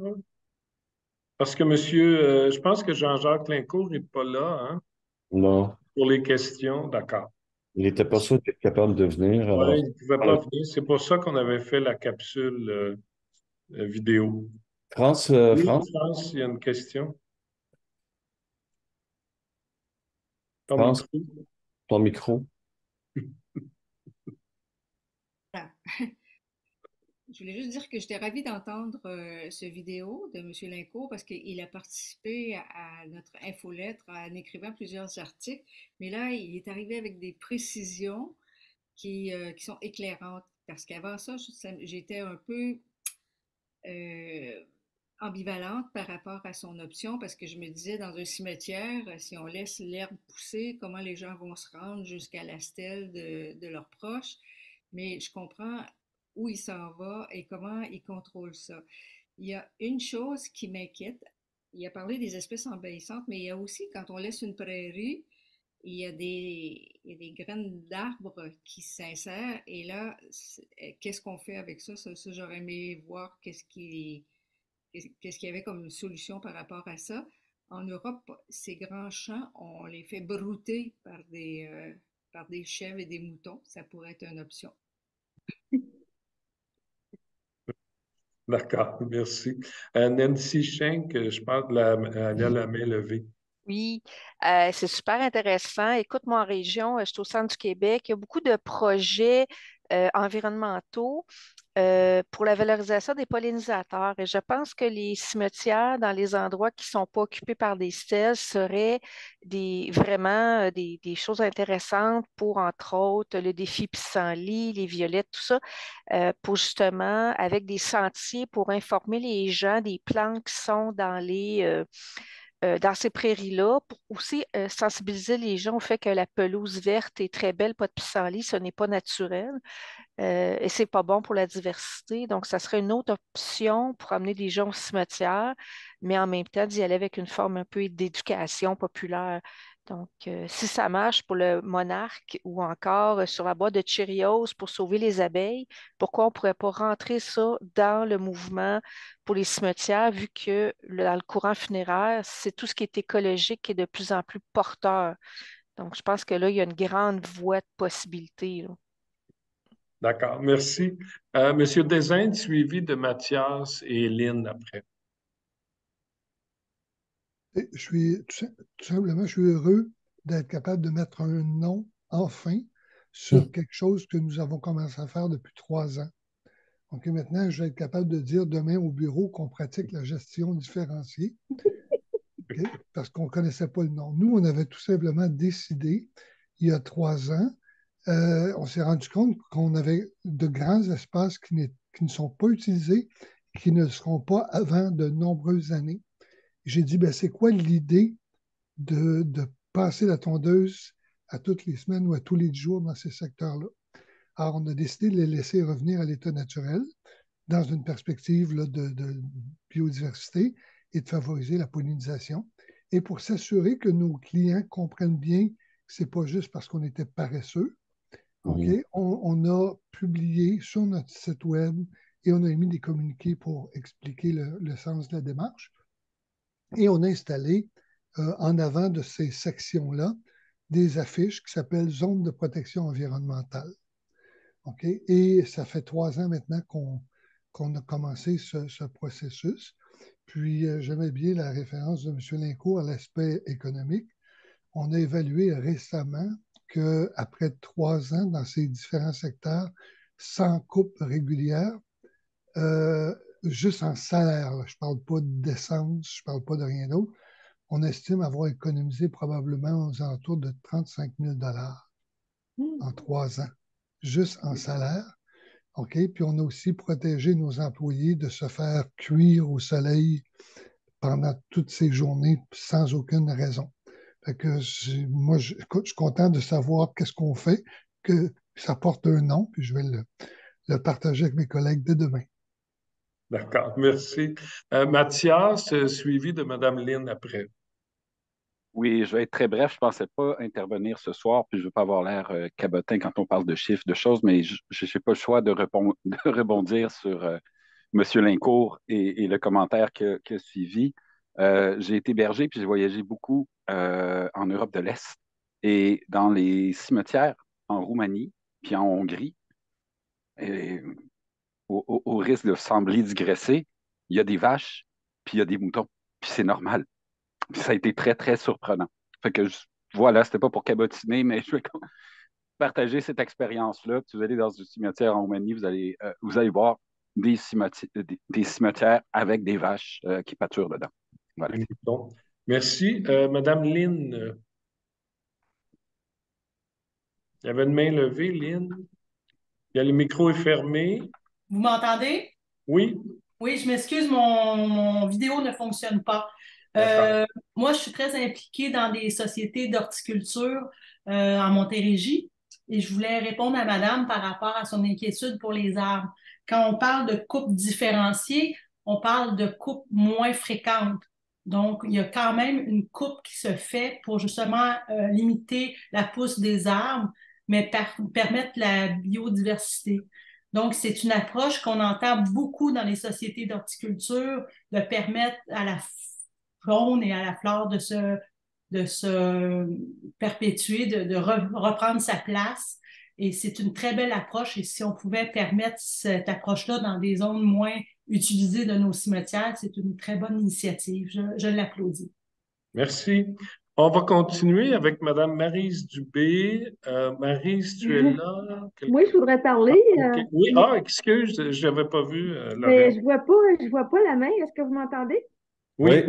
Parce que monsieur, je pense que Jean-Jacques Lincourt n'est pas là, hein, Non, pour les questions. D'accord. il n'était pas sûr d'être capable de venir. Oui, Alors, il ne pouvait pas venir. C'est pour ça qu'on avait fait la capsule vidéo. Oui, France, France, il y a une question. Ton France, micro. ton micro. Voilà. Je voulais juste dire que j'étais ravie d'entendre ce vidéo de M. Lincourt parce qu'il a participé à notre infolettre en écrivant plusieurs articles, mais là, il est arrivé avec des précisions qui sont éclairantes. Parce qu'avant ça, j'étais un peu euh, ambivalente par rapport à son option parce que je me disais, dans un cimetière, si on laisse l'herbe pousser, comment les gens vont se rendre jusqu'à la stèle de leurs proches. Mais je comprends où il s'en va et comment il contrôle ça. Il y a une chose qui m'inquiète. Il a parlé des espèces envahissantes, mais il y a aussi, quand on laisse une prairie, il y a des graines d'arbres qui s'insèrent. Et là, qu'est-ce qu'on fait avec ça? Ça, j'aurais aimé voir qu'est-ce qu'il y avait comme solution par rapport à ça. En Europe, ces grands champs, on les fait brouter par des chèvres et des moutons. Ça pourrait être une option. D'accord, merci. Nancy Schenck, je pense qu'elle a la main levée. Oui, c'est super intéressant. Écoute, moi, en région, je suis au centre du Québec. Il y a beaucoup de projets environnementaux pour la valorisation des pollinisateurs. Et je pense que les cimetières dans les endroits qui ne sont pas occupés par des stèles seraient vraiment des choses intéressantes pour, entre autres, le défi pissenlit, les violettes, tout ça, pour justement, avec des sentiers pour informer les gens des plantes qui sont dans ces prairies-là, pour aussi sensibiliser les gens au fait que la pelouse verte est très belle, pas de pissenlit, ce n'est pas naturel. Et c'est pas bon pour la diversité. Donc, ça serait une autre option pour amener les gens au cimetière, mais en même temps d'y aller avec une forme un peu d'éducation populaire. Donc, si ça marche pour le monarque ou encore sur la boîte de Cheerios pour sauver les abeilles, pourquoi on ne pourrait pas rentrer ça dans le mouvement pour les cimetières, vu que dans le courant funéraire, c'est tout ce qui est écologique qui est de plus en plus porteur. Donc, je pense que là, il y a une grande voie de possibilités, là. D'accord, merci. Monsieur Desaintes, suivi de Mathias et Lynn après. Et tout simplement, je suis heureux d'être capable de mettre un nom, enfin, sur quelque chose que nous avons commencé à faire depuis 3 ans. Donc maintenant, je vais être capable de dire demain au bureau qu'on pratique la gestion différenciée, okay? Parce qu'on ne connaissait pas le nom. Nous, on avait tout simplement décidé, il y a 3 ans, on s'est rendu compte qu'on avait de grands espaces qui ne sont pas utilisés, qui ne seront pas avant de nombreuses années. J'ai dit, ben, c'est quoi l'idée de passer la tondeuse à toutes les semaines ou à tous les jours dans ces secteurs-là? Alors, on a décidé de les laisser revenir à l'état naturel dans une perspective là, de biodiversité et de favoriser la pollinisation. Et pour s'assurer que nos clients comprennent bien que ce n'est pas juste parce qu'on était paresseux, okay, on a publié sur notre site web et on a émis des communiqués pour expliquer le sens de la démarche. Et on a installé en avant de ces sections-là des affiches qui s'appellent Zone de protection environnementale. Okay? Et ça fait 3 ans maintenant qu'on a commencé ce processus. Puis, j'aimais bien la référence de M. Lincourt à l'aspect économique. On a évalué récemment qu'après 3 ans dans ces différents secteurs, sans coupe régulière, juste en salaire, là, je ne parle pas d'essence, je ne parle pas de rien d'autre, on estime avoir économisé probablement aux alentours de 35 000 en 3 ans, juste en salaire. OK? Puis on a aussi protégé nos employés de se faire cuire au soleil pendant toutes ces journées sans aucune raison. Fait que moi, je suis content de savoir qu'est-ce qu'on fait, que ça porte un nom, puis je vais le partager avec mes collègues dès demain. D'accord, merci. Mathias, suivi de Mme Lynn après. Oui, je vais être très bref. Je ne pensais pas intervenir ce soir, puis je ne veux pas avoir l'air cabotin quand on parle de chiffres, de choses, mais je n'ai pas le choix de rebondir sur M. Lincourt et le commentaire qui a suivi. J'ai été berger, puis j'ai voyagé beaucoup en Europe de l'Est et dans les cimetières en Roumanie, puis en Hongrie. Et au risque de sembler digresser, il y a des vaches, puis il y a des moutons, puis c'est normal. Puis ça a été très, très surprenant. Fait que voilà, c'était pas pour cabotiner, mais je vais partager cette expérience-là. Puis vous allez dans un cimetière en Roumanie, vous allez voir des cimetières avec des vaches qui pâturent dedans. Voilà. Merci. Madame Lynn. Il y avait une main levée, Lynn. Le micro est fermé. Vous m'entendez? Oui. Oui, je m'excuse, mon vidéo ne fonctionne pas. Moi, je suis très impliquée dans des sociétés d'horticulture en Montérégie et je voulais répondre à madame par rapport à son inquiétude pour les arbres. Quand on parle de coupes différenciées, on parle de coupes moins fréquentes. Donc, il y a quand même une coupe qui se fait pour justement limiter la pousse des arbres, mais permettre la biodiversité. Donc, c'est une approche qu'on entend beaucoup dans les sociétés d'horticulture, de permettre à la faune et à la flore de se perpétuer, de reprendre sa place. Et c'est une très belle approche. Et si on pouvait permettre cette approche-là dans des zones moins utilisées de nos cimetières, c'est une très bonne initiative. Je l'applaudis. Merci. On va continuer avec Mme Maryse Dubé. Maryse, tu es là? Oui, je voudrais parler. Okay. Oui, excuse, je n'avais pas vu mais je vois pas la main. Est-ce que vous m'entendez? Oui.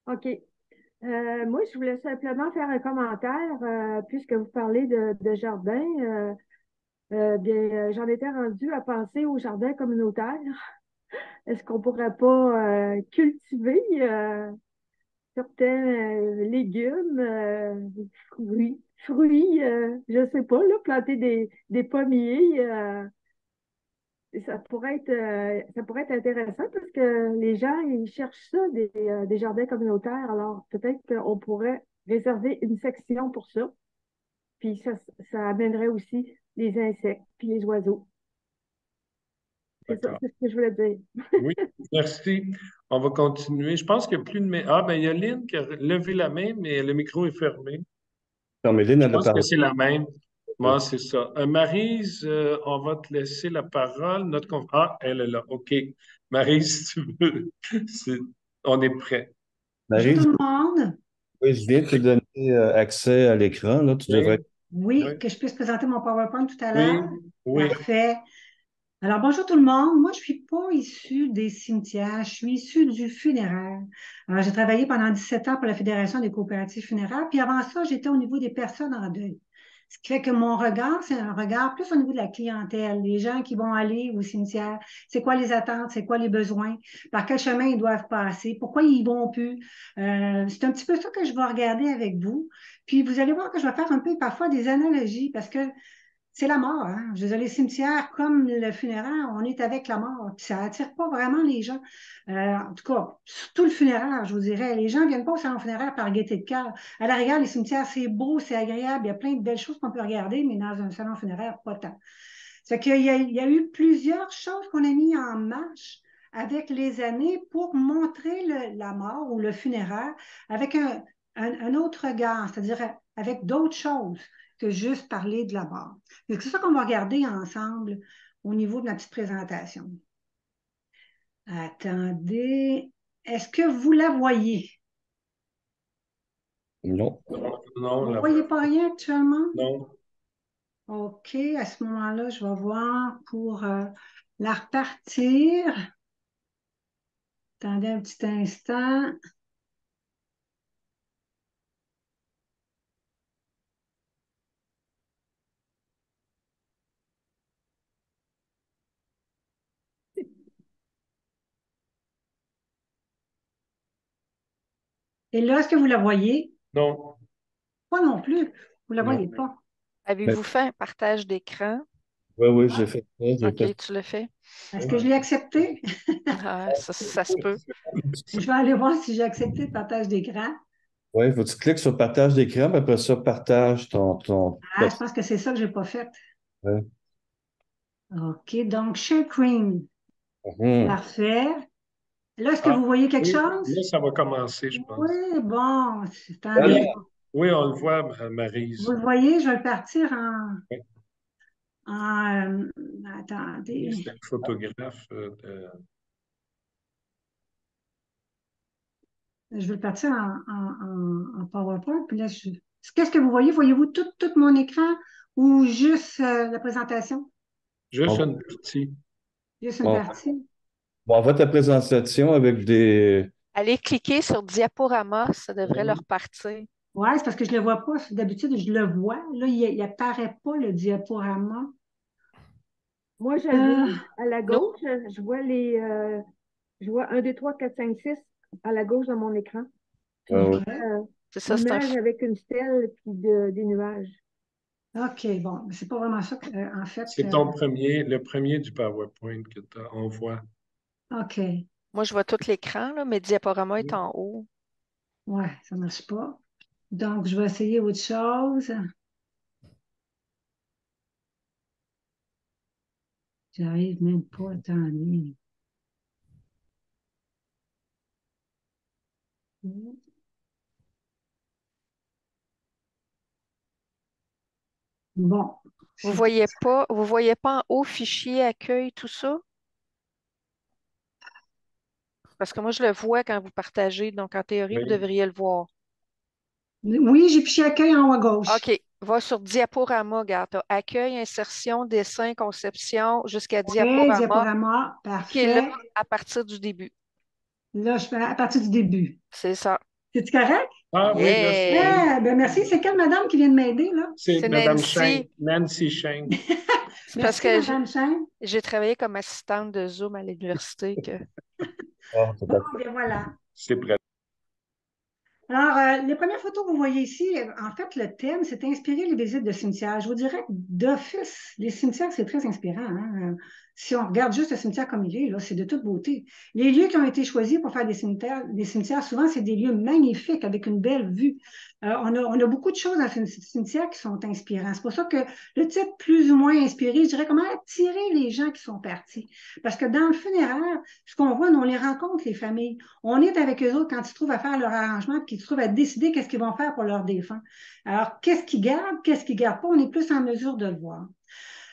OK. Moi, je voulais simplement faire un commentaire, puisque vous parlez de jardin. J'en étais rendue à penser au jardin communautaire. Est-ce qu'on pourrait pas cultiver certains légumes, fruits, je sais pas, là, planter des pommiers. Ça pourrait être intéressant parce que les gens, ils cherchent ça, des jardins communautaires. Alors, peut-être qu'on pourrait réserver une section pour ça. Puis ça amènerait aussi les insectes puis les oiseaux. C'est ça, c'est ce que je voulais dire. Oui, merci. On va continuer. Je pense qu'il n'y a plus de main. Ben, il y a Lynn qui a levé la main, mais le micro est fermé. Non, mais Lynn, je elle a pense parlé. que c'est la même. Moi, c'est ça. Maryse, on va te laisser la parole. Elle est là. OK. Maryse, si tu veux, on est prêt. Maryse, bonjour tout le monde. Oui, je viens de te donner accès à l'écran. Là, tu devrais. Oui, que je puisse présenter mon PowerPoint tout à l'heure. Oui. Parfait. Alors, bonjour tout le monde. Moi, je ne suis pas issue des cimetières, je suis issue du funéraire. Alors, j'ai travaillé pendant 17 ans pour la Fédération des coopératives funéraires, puis avant ça, j'étais au niveau des personnes en deuil. Ce qui fait que mon regard, c'est un regard plus au niveau de la clientèle, les gens qui vont aller au cimetière. C'est quoi les attentes, c'est quoi les besoins, par quel chemin ils doivent passer, pourquoi ils vont plus. C'est un petit peu ça que je vais regarder avec vous. Puis, vous allez voir que je vais faire un peu parfois des analogies, parce que c'est la mort. Hein? Je veux dire, les cimetières, comme le funéraire, on est avec la mort. Puis ça attire pas vraiment les gens. En tout cas, surtout le funéraire, je vous dirais. Les gens ne viennent pas au salon funéraire par gaieté de cœur. À la rigueur, les cimetières, c'est beau, c'est agréable. Il y a plein de belles choses qu'on peut regarder, mais dans un salon funéraire, pas tant. C'est qu'il y a eu plusieurs choses qu'on a mis en marche avec les années pour montrer la mort ou le funéraire avec un autre regard, c'est-à-dire avec d'autres choses que juste parler de la mort. C'est ça qu'on va regarder ensemble au niveau de ma petite présentation. Attendez, est-ce que vous la voyez? Non. Non, vous ne voyez pas rien actuellement? Non. OK, à ce moment-là, je vais voir pour la repartir. Attendez un petit instant. Et là, est-ce que vous la voyez? Non, Pas non plus. Vous la non. voyez pas. Avez-vous fait un partage d'écran? Oui, oui, j'ai fait ça. OK, tu le fais. Est-ce que je l'ai accepté? Ah, ça se peut. Je vais aller voir si j'ai accepté le partage d'écran. Oui, faut que tu cliques sur partage d'écran, puis après ça, partage ton... Ah, je pense que c'est ça que je n'ai pas fait. Ouais. OK, donc share screen. Mhm. Parfait. Là, est-ce que Ah, vous voyez quelque oui, chose? là, ça va commencer, je pense. Oui, bon, Voilà. attendez. Oui, on le voit, Vous Maryse. le voyez, je vais le partir en... Oui. Attendez. C'est le photographe Je vais le partir en PowerPoint. Puis là, qu'est-ce que vous voyez? Voyez-vous tout mon écran ou juste la présentation? juste On, une partie. Juste une on- partie? on va ta présentation avec des... Allez cliquer sur diaporama, ça devrait leur partir. Oui, c'est parce que je ne le vois pas. D'habitude, je le vois. Là, il n'apparaît pas le diaporama. Moi, je le vois à la Non. gauche. Je vois 1, 2, 3, 4, 5, 6 à la gauche de mon écran. Puis je Ouais. vois C'est ça, c'est l'image avec une stèle puis des nuages. OK, bon, mais c'est pas vraiment ça en fait. C'est le premier du PowerPoint que on voit. OK. Moi, je vois tout l'écran, là, mais diaporama est en haut. Ouais, ça ne marche pas. Donc, je vais essayer autre chose. J'arrive même pas à t'ennuyer. Bon. Vous voyez pas en haut fichier, accueil, tout ça? Parce que moi, je le vois quand vous partagez, donc en théorie, vous Oui. devriez le voir. Oui, j'ai fichier accueil en haut à gauche. OK. Va sur diaporama, regarde. T'as accueil, insertion, dessin, conception, jusqu'à Oui, diaporama, diaporama, qui est là parfait. à partir du début. Là, je fais à partir du début. C'est ça. C'est-tu correct? Ah oui, là, c'est Yeah! Ben merci. C'est quelle madame qui vient de m'aider, là? c'est C'est Mme Nancy. Cheng, Nancy Cheng. C'est parce Merci, que madame Chen. j'ai travaillé comme assistante de Zoom à l'université. Bon, ben voilà. C'est prêt. Alors, les premières photos que vous voyez ici, en fait, le thème, c'est inspirer les visites de cimetières. Je vous dirais que d'office, les cimetières, c'est très inspirant, hein. Si on regarde juste le cimetière comme il est, là, c'est de toute beauté. Les lieux qui ont été choisis pour faire des cimetières, souvent, c'est des lieux magnifiques avec une belle vue. On a beaucoup de choses dans ce cimetière qui sont inspirants. C'est pour ça que le titre plus ou moins inspiré, je dirais comment attirer les gens qui sont partis. Parce que dans le funéraire, ce qu'on voit, on les rencontre, les familles. On est avec eux autres quand ils se trouvent à faire leur arrangement, puis qu'ils se trouvent à décider qu'est-ce qu'ils vont faire pour leurs défunts. Alors, qu'est-ce qu'ils gardent pas, on est plus en mesure de le voir.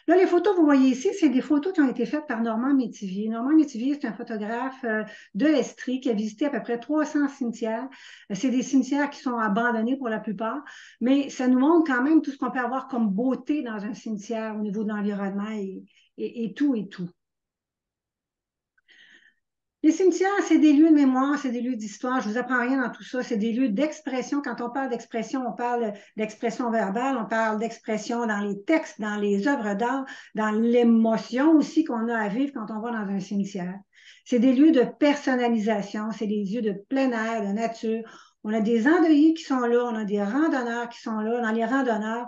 Là, les photos que vous voyez ici, c'est des photos qui ont été faites par Normand Métivier. Normand Métivier, c'est un photographe de l'Estrie qui a visité à peu près 300 cimetières. C'est des cimetières qui sont abandonnés pour la plupart, mais ça nous montre quand même tout ce qu'on peut avoir comme beauté dans un cimetière au niveau de l'environnement et tout et tout. Les cimetières, c'est des lieux de mémoire, c'est des lieux d'histoire. Je ne vous apprends rien dans tout ça. C'est des lieux d'expression. Quand on parle d'expression, on parle d'expression verbale, on parle d'expression dans les textes, dans les œuvres d'art, dans l'émotion aussi qu'on a à vivre quand on va dans un cimetière. C'est des lieux de personnalisation, c'est des lieux de plein air, de nature. On a des endeuillés qui sont là, on a des randonneurs qui sont là. Dans les randonneurs,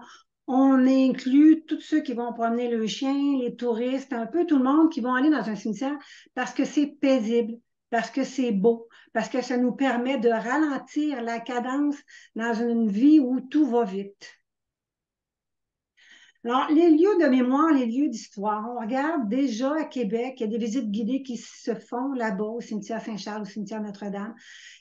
on inclut tous ceux qui vont promener le chien, les touristes, un peu tout le monde qui vont aller dans un cimetière parce que c'est paisible, parce que c'est beau, parce que ça nous permet de ralentir la cadence dans une vie où tout va vite. Alors, les lieux de mémoire, les lieux d'histoire, on regarde déjà à Québec, il y a des visites guidées qui se font là-bas au cimetière Saint-Charles, au cimetière Notre-Dame.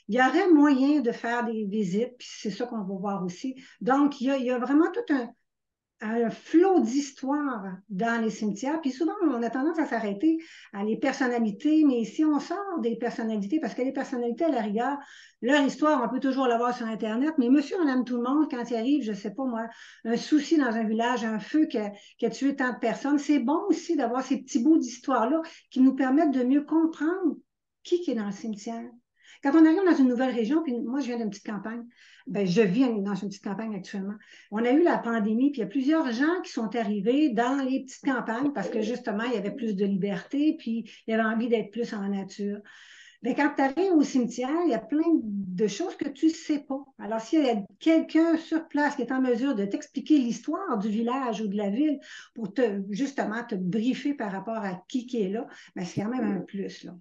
Il y aurait moyen de faire des visites, puis c'est ça qu'on va voir aussi. Donc, il y a vraiment tout un flot d'histoire dans les cimetières. Puis souvent, on a tendance à s'arrêter à les personnalités, mais si on sort des personnalités, parce que les personnalités, à la rigueur, leur histoire, on peut toujours l'avoir sur Internet, mais monsieur, madame, tout le monde, quand il arrive, je ne sais pas moi, un souci dans un village, un feu qui a tué tant de personnes, c'est bon aussi d'avoir ces petits bouts d'histoire-là qui nous permettent de mieux comprendre qui est dans le cimetière. Quand on arrive dans une nouvelle région, puis moi, je viens d'une petite campagne, ben, je vis dans une petite campagne actuellement. On a eu la pandémie, puis il y a plusieurs gens qui sont arrivés dans les petites campagnes parce que justement, il y avait plus de liberté, puis il y avait envie d'être plus en nature. Mais quand tu arrives au cimetière, il y a plein de choses que tu ne sais pas. Alors, s'il y a quelqu'un sur place qui est en mesure de t'expliquer l'histoire du village ou de la ville pour justement te briefer par rapport à qui est là, ben, c'est quand même un plus, là.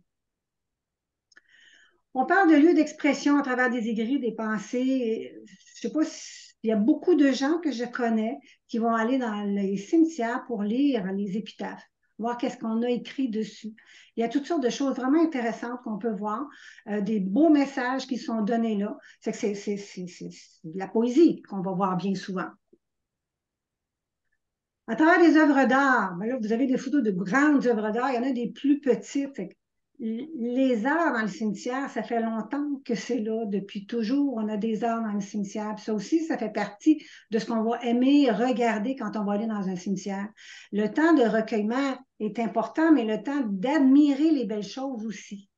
On parle de lieux d'expression à travers des écrits, des pensées. Je ne sais pas s'il y a beaucoup de gens que je connais qui vont aller dans les cimetières pour lire les épitaphes, voir qu'est-ce qu'on a écrit dessus. Il y a toutes sortes de choses vraiment intéressantes qu'on peut voir, des beaux messages qui sont donnés là. C'est de la poésie qu'on va voir bien souvent. À travers des œuvres d'art, ben là, vous avez des photos de grandes œuvres d'art, il y en a des plus petites. Les arts dans le cimetière, ça fait longtemps que c'est là, depuis toujours, on a des arts dans le cimetière. Puis ça aussi, ça fait partie de ce qu'on va aimer regarder quand on va aller dans un cimetière. Le temps de recueillement est important, mais le temps d'admirer les belles choses aussi.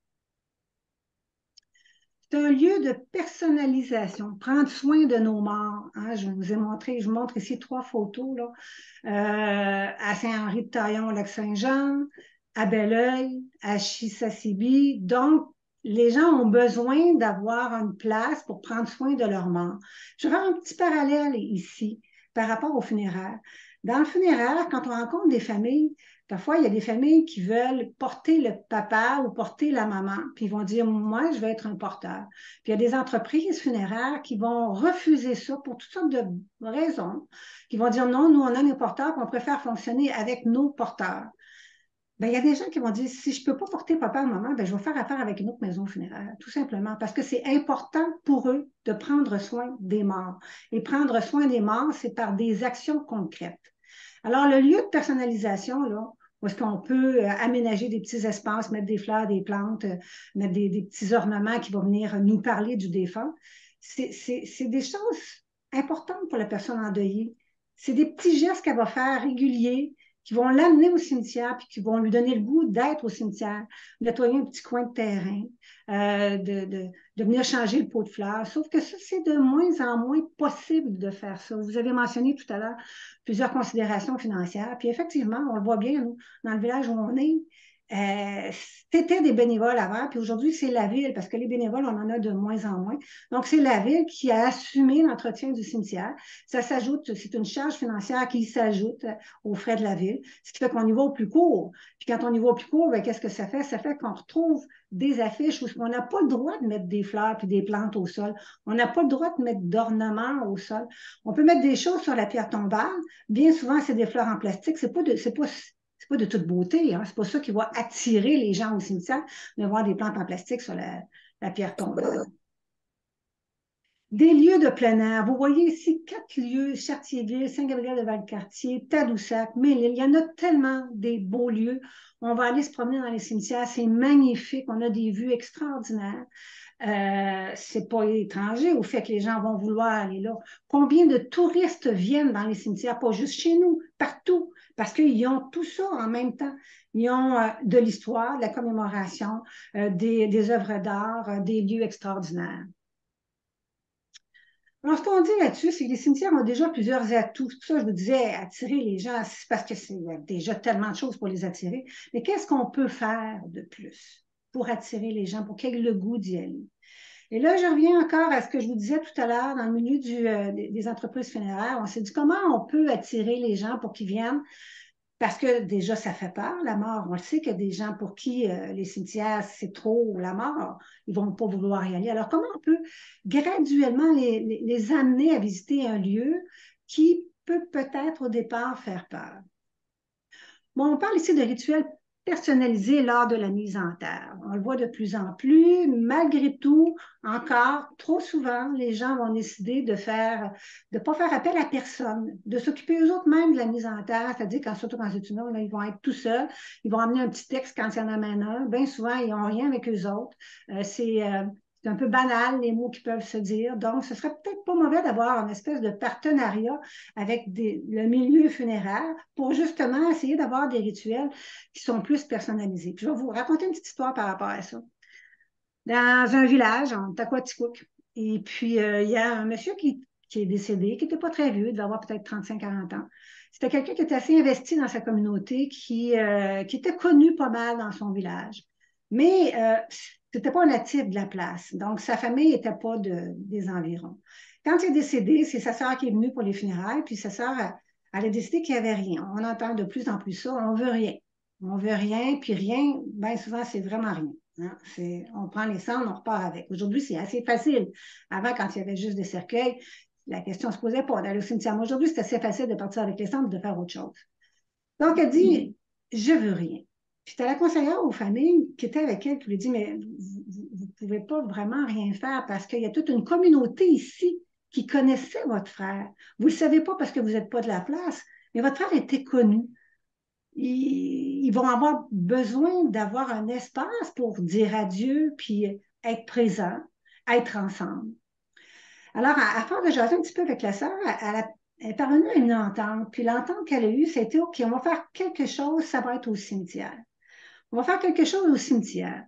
C'est un lieu de personnalisation, prendre soin de nos morts. Hein. Je vous ai montré, je vous montre ici 3 photos là, à Saint-Henri-de-Taillon, Lac-Saint-Jean, à Belleuil, à Chisasibi. Donc, les gens ont besoin d'avoir une place pour prendre soin de leurs morts. Je vais faire un petit parallèle ici par rapport aux funéraires. Dans le funéraire, quand on rencontre des familles, parfois, il y a des familles qui veulent porter le papa ou porter la maman, puis ils vont dire, moi, je vais être un porteur. Puis il y a des entreprises funéraires qui vont refuser ça pour toutes sortes de raisons, qui vont dire, non, nous, on a des porteurs, puis on préfère fonctionner avec nos porteurs. Bien, il y a des gens qui vont dire, si je ne peux pas porter papa ou maman, bien, je vais faire affaire avec une autre maison funéraire, tout simplement, parce que c'est important pour eux de prendre soin des morts. Et prendre soin des morts, c'est par des actions concrètes. Alors, le lieu de personnalisation, là, où est-ce qu'on peut aménager des petits espaces, mettre des fleurs, des plantes, mettre des petits ornements qui vont venir nous parler du défunt, c'est des choses importantes pour la personne endeuillée. C'est des petits gestes qu'elle va faire réguliers, qui vont l'amener au cimetière, puis qui vont lui donner le goût d'être au cimetière, nettoyer un petit coin de terrain, de venir changer le pot de fleurs. Sauf que ça, c'est de moins en moins possible de faire ça. Vous avez mentionné tout à l'heure plusieurs considérations financières. Puis effectivement, on le voit bien, nous, dans le village où on est, c'était des bénévoles avant, puis aujourd'hui, c'est la ville, parce que les bénévoles, on en a de moins en moins. Donc, c'est la ville qui a assumé l'entretien du cimetière. Ça s'ajoute, c'est une charge financière qui s'ajoute aux frais de la ville, ce qui fait qu'on y va au plus court. Puis quand on y va au plus court, bien, qu'est-ce que ça fait? Ça fait qu'on retrouve des affiches où on n'a pas le droit de mettre des fleurs puis des plantes au sol. On n'a pas le droit de mettre d'ornements au sol. On peut mettre des choses sur la pierre tombale. Bien souvent, c'est des fleurs en plastique. C'est pas de toute beauté, hein. C'est pas ça qui va attirer les gens au cimetière de voir des plantes en plastique sur la pierre tombale. Des lieux de plein air. Vous voyez ici 4 lieux, Chartierville, Saint-Gabriel-de-Valcartier, Tadoussac, Mille-Îles. Il y en a tellement des beaux lieux. On va aller se promener dans les cimetières. C'est magnifique. On a des vues extraordinaires. C'est pas étranger au fait que les gens vont vouloir aller là. Combien de touristes viennent dans les cimetières, pas juste chez nous, partout, parce qu'ils ont tout ça en même temps. Ils ont de l'histoire, de la commémoration, des œuvres d'art, des lieux extraordinaires. Alors, ce qu'on dit là-dessus, c'est que les cimetières ont déjà plusieurs atouts. C'est pour ça que je vous disais, attirer les gens, c'est parce qu'il y a déjà tellement de choses pour les attirer. Mais qu'est-ce qu'on peut faire de plus pour attirer les gens, pour qu'ils aient le goût d'y aller? Et là, je reviens encore à ce que je vous disais tout à l'heure dans le milieu des entreprises funéraires. On s'est dit comment on peut attirer les gens pour qu'ils viennent, parce que déjà, ça fait peur, la mort. On le sait qu'il y a des gens pour qui les cimetières, c'est trop la mort. Ils ne vont pas vouloir y aller. Alors, comment on peut graduellement les amener à visiter un lieu qui peut peut-être au départ faire peur? Bon, on parle ici de rituels personnalisés lors de la mise en terre. On le voit de plus en plus. Malgré tout, encore, trop souvent, les gens vont décider de pas faire appel à personne, de s'occuper eux-mêmes de la mise en terre, c'est-à-dire surtout quand c'est une heure, ils vont être tout seuls, ils vont amener un petit texte quand il y en amène un. Bien souvent, ils n'ont rien avec eux autres. C'est un peu banal, les mots qui peuvent se dire. Donc, ce serait peut-être pas mauvais d'avoir une espèce de partenariat avec le milieu funéraire pour justement essayer d'avoir des rituels qui sont plus personnalisés. Puis, je vais vous raconter une petite histoire par rapport à ça. Dans un village, en Taquaticook, et puis il y a un monsieur qui est décédé, qui n'était pas très vieux, il devait avoir peut-être 35-40 ans. C'était quelqu'un qui était assez investi dans sa communauté, qui était connu pas mal dans son village. Mais c'était pas un natif de la place. Donc, sa famille n'était pas des environs. Quand il est décédé, c'est sa sœur qui est venue pour les funérailles, puis sa sœur, elle a décidé qu'il n'y avait rien. On entend de plus en plus ça, on veut rien. On veut rien, puis rien, bien souvent, c'est vraiment rien. Hein. On prend les cendres, on repart avec. Aujourd'hui, c'est assez facile. Avant, quand il y avait juste des cercueils, la question ne se posait pas d'aller au cimetière. Mais aujourd'hui, c'est assez facile de partir avec les cendres et de faire autre chose. Donc, elle dit, je veux rien. Puis, c'était la conseillère aux familles qui était avec elle qui lui dit, mais vous ne pouvez pas vraiment rien faire parce qu'il y a toute une communauté ici qui connaissait votre frère. Vous ne le savez pas parce que vous n'êtes pas de la place, mais votre frère était connu. Ils vont avoir besoin d'avoir un espace pour dire adieu, puis être présent, être ensemble. Alors, à force de jaser un petit peu avec la sœur, elle est parvenue à une entente. Puis l'entente qu'elle a eue, c'était OK, on va faire quelque chose, ça va être au cimetière. On va faire quelque chose au cimetière.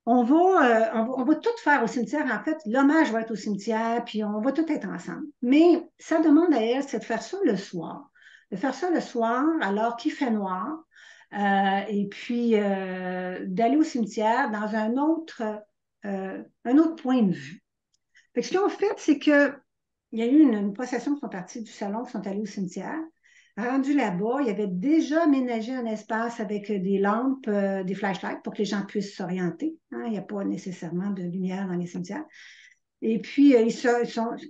On va tout faire au cimetière. En fait, l'hommage va être au cimetière, puis on va tout être ensemble. Mais ça demande à elle, c'est de faire ça le soir. De faire ça le soir, alors qu'il fait noir, et puis d'aller au cimetière dans un autre point de vue. Fait que ce qu'ils ont fait, c'est qu'il y a eu une procession qui sont partis du salon, qui sont allés au cimetière. Rendu là-bas, il y avait déjà aménagé un espace avec des lampes, des flashlights pour que les gens puissent s'orienter. Hein. Il n'y a pas nécessairement de lumière dans les cimetières. Et puis,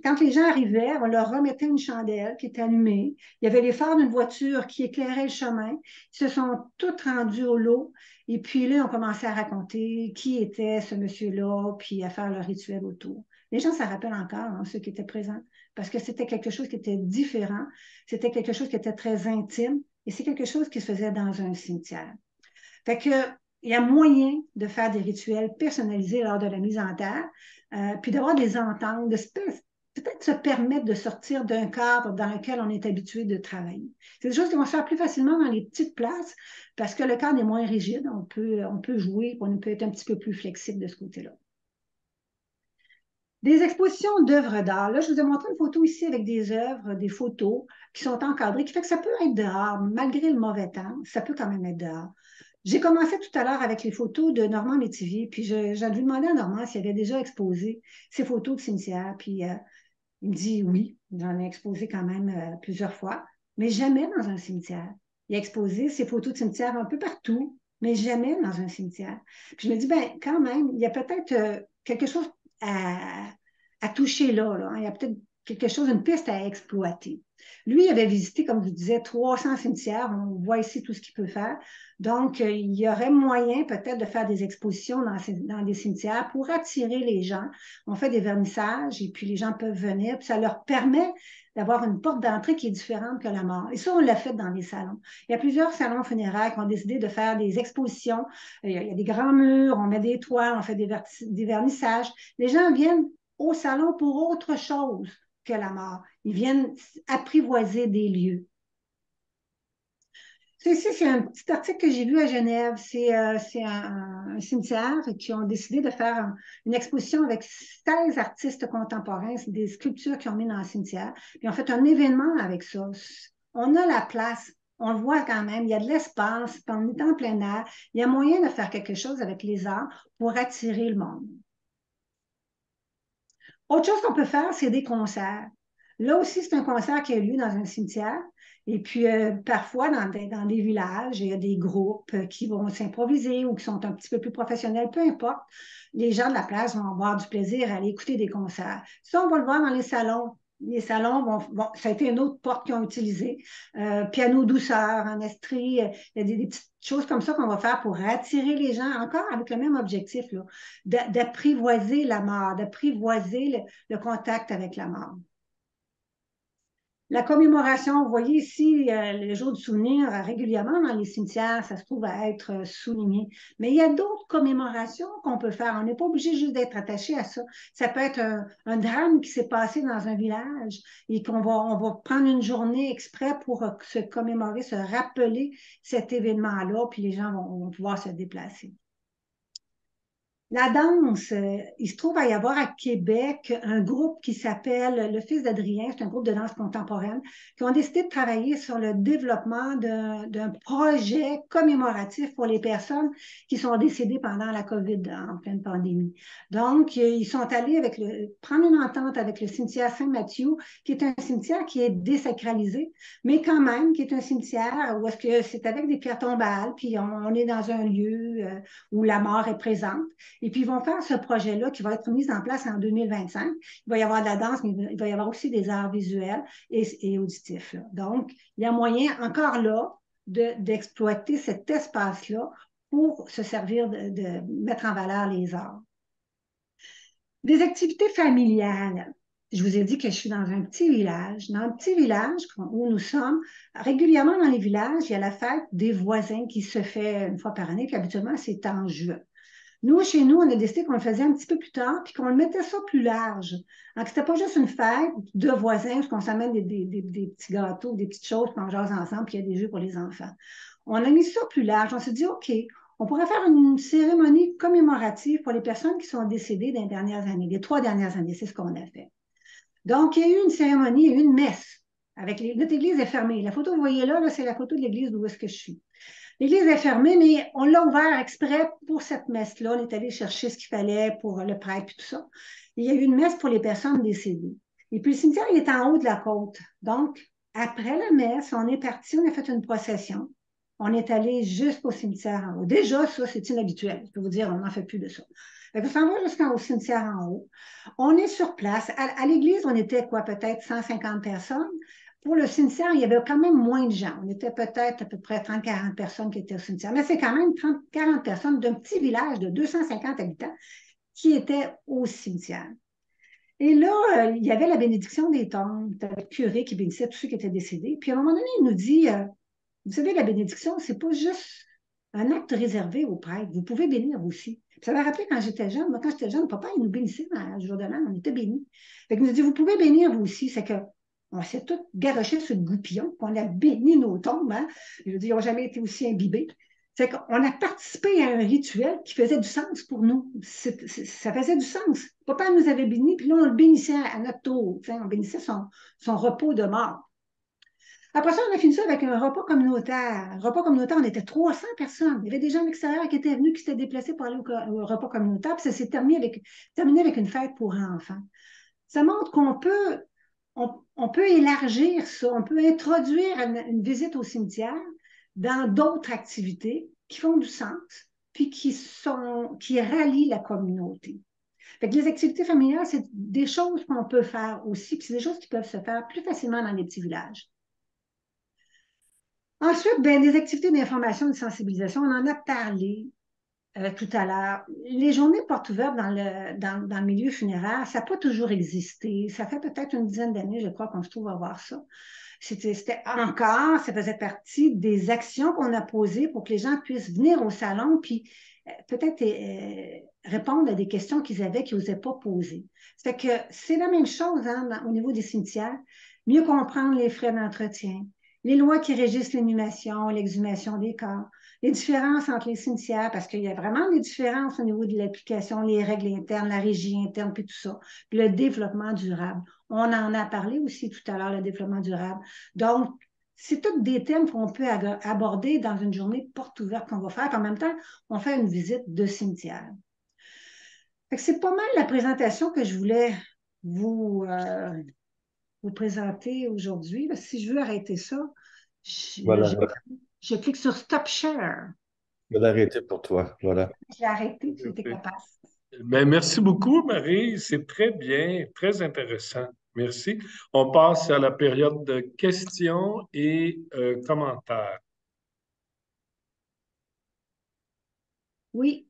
quand les gens arrivaient, on leur remettait une chandelle qui était allumée. Il y avait les phares d'une voiture qui éclairaient le chemin. Ils se sont tous rendus au lot. Et puis là, on commençait à raconter qui était ce monsieur-là, puis à faire le rituel autour. Les gens s'en rappellent encore, hein, ceux qui étaient présents, parce que c'était quelque chose qui était différent, c'était quelque chose qui était très intime, et c'est quelque chose qui se faisait dans un cimetière. Fait que, il y a moyen de faire des rituels personnalisés lors de la mise en terre, puis d'avoir des ententes, peut-être se permettre de sortir d'un cadre dans lequel on est habitué de travailler. C'est des choses qui vont se faire plus facilement dans les petites places parce que le cadre est moins rigide, on peut jouer, on peut être un petit peu plus flexible de ce côté-là. Des expositions d'œuvres d'art. Là, je vous ai montré une photo ici avec des œuvres, des photos qui sont encadrées, qui fait que ça peut être dehors, malgré le mauvais temps, ça peut quand même être dehors. J'ai commencé tout à l'heure avec les photos de Normand Métivier, puis j'ai demandé à Normand s'il avait déjà exposé ses photos de cimetière, puis il me dit oui, j'en ai exposé quand même plusieurs fois, mais jamais dans un cimetière. Il a exposé ses photos de cimetière un peu partout, mais jamais dans un cimetière. Puis je me dis, ben quand même, il y a peut-être quelque chose à toucher là, là. Il y a peut-être quelque chose, une piste à exploiter. Lui, il avait visité, comme je vous disais, 300 cimetières. On voit ici tout ce qu'il peut faire. Donc, il y aurait moyen peut-être de faire des expositions dans des cimetières pour attirer les gens. On fait des vernissages et puis les gens peuvent venir. Puis ça leur permet d'avoir une porte d'entrée qui est différente que la mort. Et ça, on l'a fait dans les salons. Il y a plusieurs salons funéraires qui ont décidé de faire des expositions. Il y a des grands murs, on met des toiles, on fait des vernissages. Les gens viennent au salon pour autre chose que la mort. Ils viennent apprivoiser des lieux. C'est un petit article que j'ai vu à Genève. C'est un cimetière qui ont décidé de faire une exposition avec 16 artistes contemporains, des sculptures qu'ils ont mis dans le cimetière. Puis on fait un événement avec ça. On a la place, on le voit quand même, il y a de l'espace, on est en plein air. Il y a moyen de faire quelque chose avec les arts pour attirer le monde. Autre chose qu'on peut faire, c'est des concerts. Là aussi, c'est un concert qui a lieu dans un cimetière. Et puis, parfois, dans des villages, il y a des groupes qui vont s'improviser ou qui sont un petit peu plus professionnels, peu importe. Les gens de la place vont avoir du plaisir à aller écouter des concerts. Ça, on va le voir dans les salons. Les salons ça a été une autre porte qu'ils ont utilisée. Piano douceur, en estrie, il y a des petites choses comme ça qu'on va faire pour attirer les gens, encore avec le même objectif, d'apprivoiser la mort, d'apprivoiser le contact avec la mort. La commémoration, vous voyez ici, le jour du souvenir, régulièrement dans les cimetières, ça se trouve à être souligné. Mais il y a d'autres commémorations qu'on peut faire. On n'est pas obligé juste d'être attaché à ça. Ça peut être un drame qui s'est passé dans un village et on va prendre une journée exprès pour se commémorer, se rappeler cet événement-là, puis les gens vont pouvoir se déplacer. La danse, il se trouve à y avoir à Québec un groupe qui s'appelle Le Fils d'Adrien, c'est un groupe de danse contemporaine, qui ont décidé de travailler sur le développement d'un projet commémoratif pour les personnes qui sont décédées pendant la COVID, en pleine pandémie. Donc, ils sont allés prendre une entente avec le cimetière Saint-Mathieu, qui est un cimetière qui est désacralisé, mais quand même, qui est un cimetière où est-ce que c'est avec des pierres tombales, puis on est dans un lieu où la mort est présente. Et puis, ils vont faire ce projet-là qui va être mis en place en 2025. Il va y avoir de la danse, mais il va y avoir aussi des arts visuels et auditifs, là. Donc, il y a moyen, encore là, d'exploiter cet espace-là pour se servir de mettre en valeur les arts. Des activités familiales. Je vous ai dit que je suis dans un petit village. Dans un petit village où nous sommes, régulièrement dans les villages, il y a la fête des voisins qui se fait une fois par année, puis habituellement, c'est en juin. Nous, chez nous, on a décidé qu'on le faisait un petit peu plus tard, puis qu'on le mettait ça plus large. Donc, c'était pas juste une fête de voisins, parce qu'on s'amène des petits gâteaux, des petites choses, puis on jase ensemble, puis il y a des jeux pour les enfants. On a mis ça plus large. On s'est dit, OK, on pourrait faire une cérémonie commémorative pour les personnes qui sont décédées dans les dernières années, les 3 dernières années, c'est ce qu'on a fait. Donc, il y a eu une cérémonie, il y a eu une messe. Notre église est fermée. La photo que vous voyez là, c'est la photo de l'église d'où est-ce que je suis. L'église est fermée, mais on l'a ouvert exprès pour cette messe-là. On est allé chercher ce qu'il fallait pour le prêtre et tout ça. Il y a eu une messe pour les personnes décédées. Et puis le cimetière, il est en haut de la côte. Donc, après la messe, on est parti, on a fait une procession. On est allé jusqu'au cimetière en haut. Déjà, ça, c'est inhabituel. Je peux vous dire, on n'en fait plus de ça. On s'en va jusqu'au cimetière en haut. On est sur place. À l'église, on était quoi, peut-être 150 personnes. Pour le cimetière, il y avait quand même moins de gens. On était peut-être à peu près 30-40 personnes qui étaient au cimetière. Mais c'est quand même 30-40 personnes d'un petit village de 250 habitants qui étaient au cimetière. Et là, il y avait la bénédiction des tombes. C'était le curé qui bénissait tous ceux qui étaient décédés. Puis à un moment donné, il nous dit, vous savez, la bénédiction, c'est pas juste un acte réservé aux prêtres. Vous pouvez bénir aussi. Puis ça m'a rappelé quand j'étais jeune. Moi, quand j'étais jeune, papa, il nous bénissait le jour de l'an. On était bénis. Fait qu'il nous dit, vous pouvez bénir vous aussi. C'est que on s'est tous garochés sur le goupillon, qu'on a béni nos tombes. Hein? Je veux dire, ils n'ont jamais été aussi imbibés. C'est qu'on a participé à un rituel qui faisait du sens pour nous. Ça faisait du sens. Papa nous avait bénis, puis là, on le bénissait à notre tour. On bénissait son repos de mort. Après ça, on a fini ça avec un repas communautaire. Un repas communautaire, on était 300 personnes. Il y avait des gens de l'extérieur qui étaient venus, qui s'étaient déplacés pour aller au repas communautaire, puis ça s'est terminé avec une fête pour enfants. Ça montre qu'on peut on peut élargir ça, on peut introduire une visite au cimetière dans d'autres activités qui font du sens, puis qui rallient la communauté. Fait que les activités familiales, c'est des choses qu'on peut faire aussi, puis c'est des choses qui peuvent se faire plus facilement dans les petits villages. Ensuite, des activités d'information et de sensibilisation, on en a parlé tout à l'heure. Les journées portes ouvertes dans le milieu funéraire, ça n'a pas toujours existé. Ça fait peut-être une dizaine d'années, je crois, qu'on se trouve à voir ça. Ça faisait partie des actions qu'on a posées pour que les gens puissent venir au salon puis peut-être répondre à des questions qu'ils avaient qu'ils n'osaient pas poser. Ça fait que c'est la même chose au niveau des cimetières. Mieux comprendre les frais d'entretien, les lois qui régissent l'inhumation, l'exhumation des corps, les différences entre les cimetières, parce qu'il y a vraiment des différences au niveau de l'application, les règles internes, la régie interne, puis tout ça, puis le développement durable. On en a parlé aussi tout à l'heure, le développement durable. Donc, c'est tous des thèmes qu'on peut aborder dans une journée porte ouverte qu'on va faire, puis en même temps, on fait une visite de cimetière. C'est pas mal la présentation que je voulais vous présenter aujourd'hui. Si je veux arrêter ça, je clique sur Stop Share. Je vais l'arrêter pour toi. Voilà. Je l'ai arrêté, tu étais capable. Ben, merci beaucoup, Marie. C'est très bien, très intéressant. Merci. On passe à la période de questions et commentaires. Oui.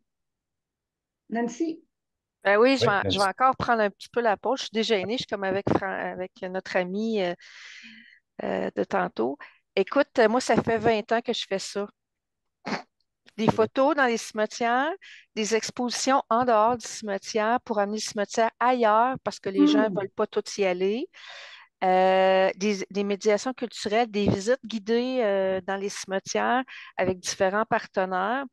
Nancy? Ben oui, je vais encore prendre un petit peu la pause. Je suis déjà gênée, je suis comme avec notre ami de tantôt. Écoute, moi, ça fait 20 ans que je fais ça. Des photos dans les cimetières, des expositions en dehors du cimetière pour amener le cimetière ailleurs parce que les gens ne veulent pas tous y aller. Des médiations culturelles, des visites guidées dans les cimetières avec différents partenaires.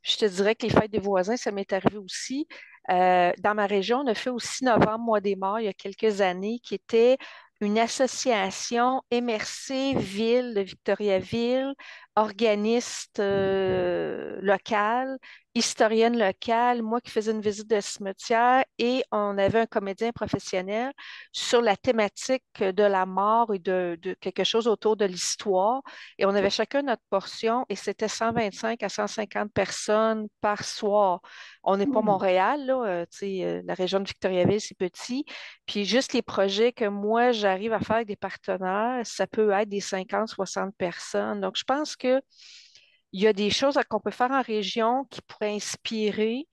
Je te dirais que les fêtes des voisins, ça m'est arrivé aussi. Dans ma région, on a fait aussi Novembre, mois des morts, il y a quelques années, qui était une association MRC Ville de Victoriaville, organiste locale, historienne locale, moi qui faisais une visite de cimetière et on avait un comédien professionnel sur la thématique de la mort et de quelque chose autour de l'histoire. Et on avait chacun notre portion et c'était 125 à 150 personnes par soir. On n'est pas Montréal, là, tu sais, la région de Victoriaville, c'est petit. Puis juste les projets que moi, j'arrive à faire avec des partenaires, ça peut être des 50, 60 personnes. Donc, je pense que il y a des choses qu'on peut faire en région qui pourraient inspirer.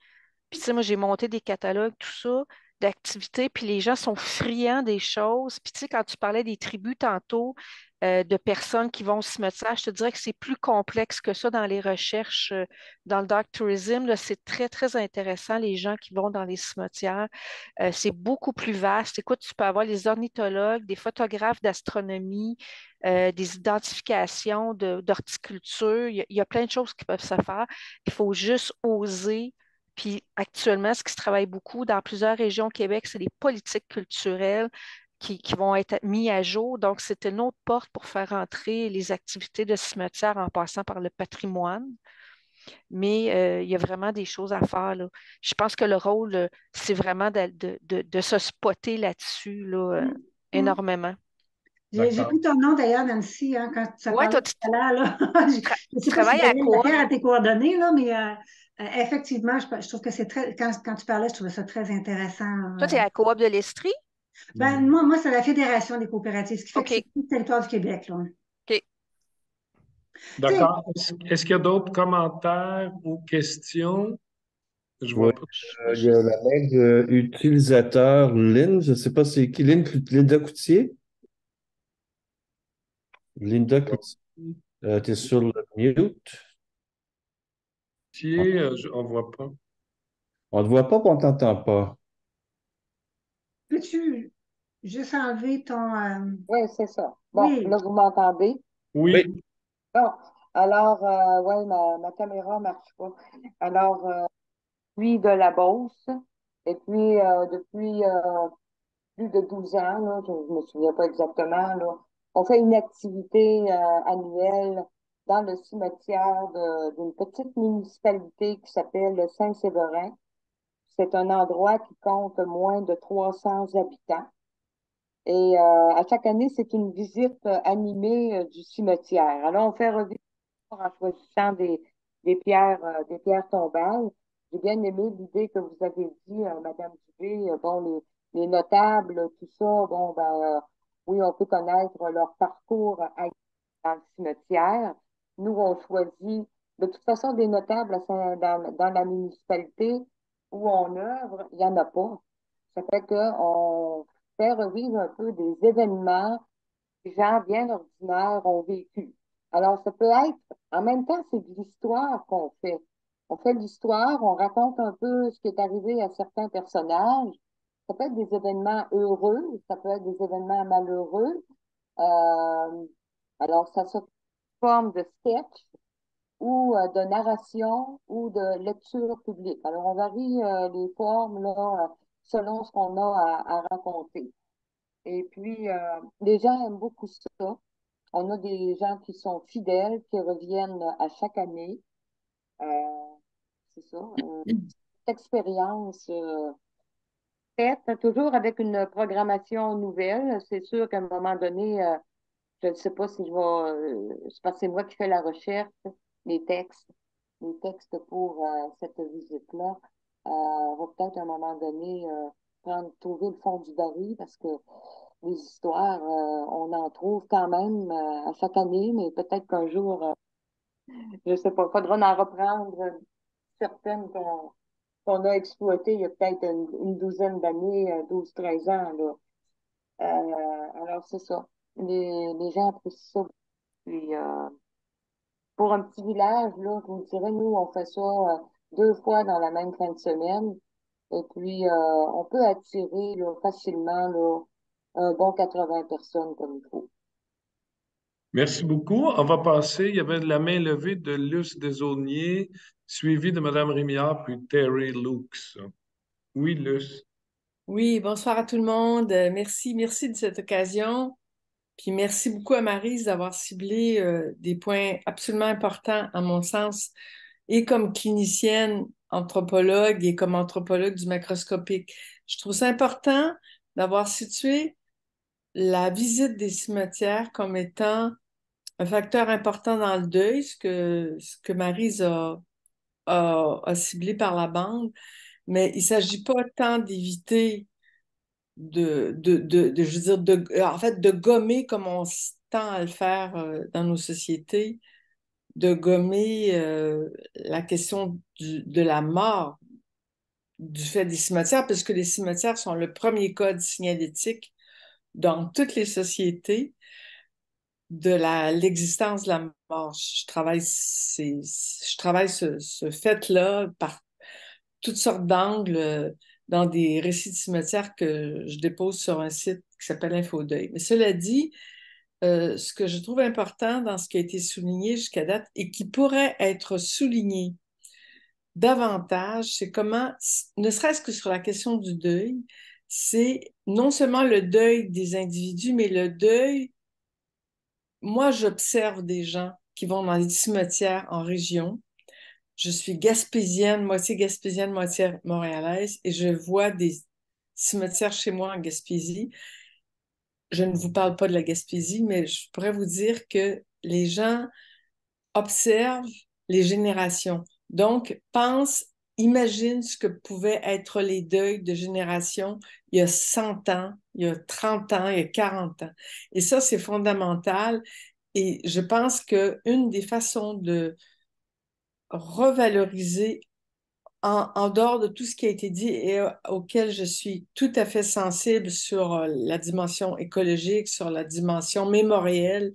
Puis, tu sais, moi, j'ai monté des catalogues, tout ça, d'activités, puis les gens sont friands des choses. Puis, tu sais, quand tu parlais des tribus tantôt, de personnes qui vont au cimetière, je te dirais que c'est plus complexe que ça dans les recherches, dans le dark tourism. Là, c'est très, très intéressant, les gens qui vont dans les cimetières. C'est beaucoup plus vaste. Écoute, tu peux avoir les ornithologues, des photographes d'astronomie, des identifications d'horticulture. Il y a plein de choses qui peuvent se faire. Il faut juste oser. Puis actuellement, ce qui se travaille beaucoup dans plusieurs régions au Québec, c'est les politiques culturelles qui vont être mis à jour. Donc, c'est une autre porte pour faire entrer les activités de cimetière en passant par le patrimoine. Mais il y a vraiment des choses à faire, là. Je pense que le rôle, c'est vraiment de se spotter là-dessus, là, énormément. J'ai pris ton nom d'ailleurs, Nancy, hein, quand tu as Ouais, parlé toi, tout à l'heure, là. Je ne sais pas si travailles à j'ai quoi? affaire à tes coordonnées, là, mais effectivement, je trouve que c'est très. Quand tu parlais, je trouvais ça très intéressant. Toi, tu es à la Coop de l'Estrie? Ben, moi, c'est la Fédération des coopératives, ce qui fait que OK. c'est tout le territoire du Québec, là. OK. D'accord. Est-ce qu'il y a d'autres commentaires ou questions? Je Oui, vois pas. il y a la mail de utilisateur Lynn, je ne sais pas c'est qui, Linda Coutier. Linda Coutier, tu es sur le mute. On ne voit pas. On ne te voit pas, puis on ne t'entend pas. Peux-tu juste enlever ton. Oui, c'est ça. Bon, Oui. là, vous m'entendez? Oui. Bon, alors, ouais, ma caméra ne marche pas. Alors, je suis de la Beauce, et puis depuis plus de 12 ans, là, je ne me souviens pas exactement, là, on fait une activité annuelle dans le cimetière d'une petite municipalité qui s'appelle Saint-Séverin. C'est un endroit qui compte moins de 300 habitants. Et à chaque année, c'est une visite animée du cimetière. Alors, on fait revivre en choisissant des pierres tombales. J'ai bien aimé l'idée que vous avez dit, Madame Dubé, bon, les notables, tout ça, bon, ben, oui, on peut connaître leur parcours dans le cimetière. Nous, on choisit, de toute façon, des notables dans la municipalité où on œuvre, il n'y en a pas. Ça fait qu'on fait revivre un peu des événements que les gens bien ordinaires ont vécu. Alors, ça peut être, en même temps, c'est de l'histoire qu'on fait. On fait de l'histoire, on raconte un peu ce qui est arrivé à certains personnages. Ça peut être des événements heureux, ça peut être des événements malheureux. Alors, ça se forme de sketch ou de narration ou de lecture publique. Alors, on varie les formes là, selon ce qu'on a à raconter. Et puis, les gens aiment beaucoup ça. On a des gens qui sont fidèles, qui reviennent à chaque année. Euh, c'est ça. Cette expérience faite, toujours avec une programmation nouvelle. C'est sûr qu'à un moment donné, je ne sais pas si je vais. C'est parce que c'est moi qui fais la recherche, les textes, les textes pour cette visite-là. On va peut-être à un moment donné trouver le fond du baril parce que les histoires, on en trouve quand même à chaque année, mais peut-être qu'un jour, je ne sais pas, il faudra en reprendre certaines qu'on a exploitées il y a peut-être une douzaine d'années, 12, 13 ans, là. Alors, c'est ça. Les gens apprécient ça. Puis, pour un petit village, là, je vous dirais, nous, on fait ça 2 fois dans la même fin de semaine. Et puis, on peut attirer là, facilement là, un bon 80 personnes comme il faut. Merci beaucoup. On va passer. Il y avait la main levée de Luce Desaulniers, suivie de Mme Rémillard, puis Terry Lux. Oui, Luce. Oui, bonsoir à tout le monde. Merci de cette occasion. Puis merci beaucoup à Maryse d'avoir ciblé des points absolument importants à mon sens, et comme clinicienne, anthropologue et comme anthropologue du macroscopique. Je trouve ça important d'avoir situé la visite des cimetières comme étant un facteur important dans le deuil, ce que Maryse a ciblé par la bande. Mais il ne s'agit pas tant d'éviter je veux dire, en fait, de gommer comme on tend à le faire dans nos sociétés, de gommer la question de la mort du fait des cimetières, puisque les cimetières sont le premier code signalétique dans toutes les sociétés de l'existence de la mort. Je travaille ce fait-là par toutes sortes d'angles dans des récits de cimetières que je dépose sur un site qui s'appelle InfoDeuil. Mais cela dit, ce que je trouve important dans ce qui a été souligné jusqu'à date et qui pourrait être souligné davantage, c'est comment, ne serait-ce que sur la question du deuil, c'est non seulement le deuil des individus, mais le deuil. Moi, j'observe des gens qui vont dans les cimetières en région. Je suis gaspésienne, moitié montréalaise, et je vois des cimetières chez moi en Gaspésie. Je ne vous parle pas de la Gaspésie, mais je pourrais vous dire que les gens observent les générations. Donc, imagine ce que pouvaient être les deuils de génération il y a 100 ans, il y a 30 ans, il y a 40 ans. Et ça, c'est fondamental. Et je pense qu'une des façons de revaloriser en dehors de tout ce qui a été dit et auquel je suis tout à fait sensible sur la dimension écologique, sur la dimension mémorielle,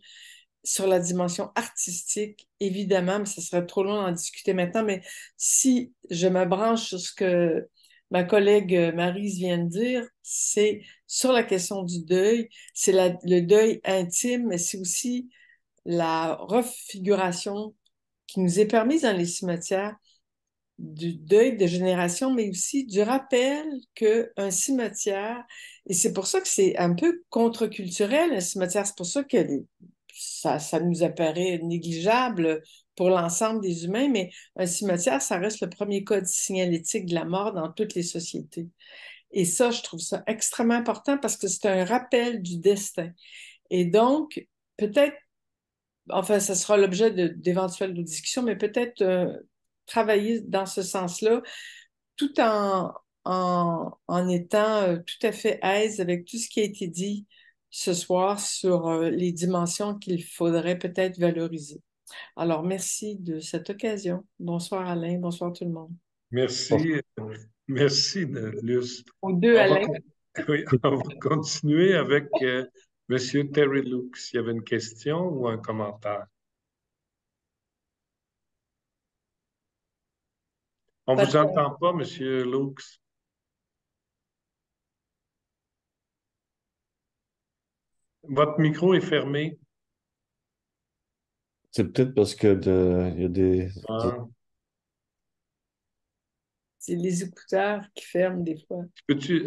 sur la dimension artistique, évidemment, mais ce serait trop long d'en discuter maintenant, mais si je me branche sur ce que ma collègue Maryse vient de dire, c'est sur la question du deuil, c'est le deuil intime, mais c'est aussi la refiguration qui nous est permise dans les cimetières du deuil de génération, mais aussi du rappel qu'un cimetière, et c'est pour ça que c'est un peu contre-culturel, un cimetière, c'est pour ça que ça nous apparaît négligeable pour l'ensemble des humains, mais un cimetière, ça reste le premier code signalétique de la mort dans toutes les sociétés. Et ça, je trouve ça extrêmement important parce que c'est un rappel du destin. Et donc, peut-être, enfin, ça sera l'objet d'éventuelles discussions, mais peut-être travailler dans ce sens-là, tout en étant tout à fait aise avec tout ce qui a été dit ce soir sur les dimensions qu'il faudrait peut-être valoriser. Alors, merci de cette occasion. Bonsoir Alain, bonsoir tout le monde. Merci. Merci, Luce. Aux deux, Alain. Oui, on va continuer avec M. Terry Lux. Il y avait une question ou un commentaire? On ne vous entend pas, M. Lux. Votre micro est fermé. C'est peut-être parce que il y a des. C'est les écouteurs qui ferment des fois.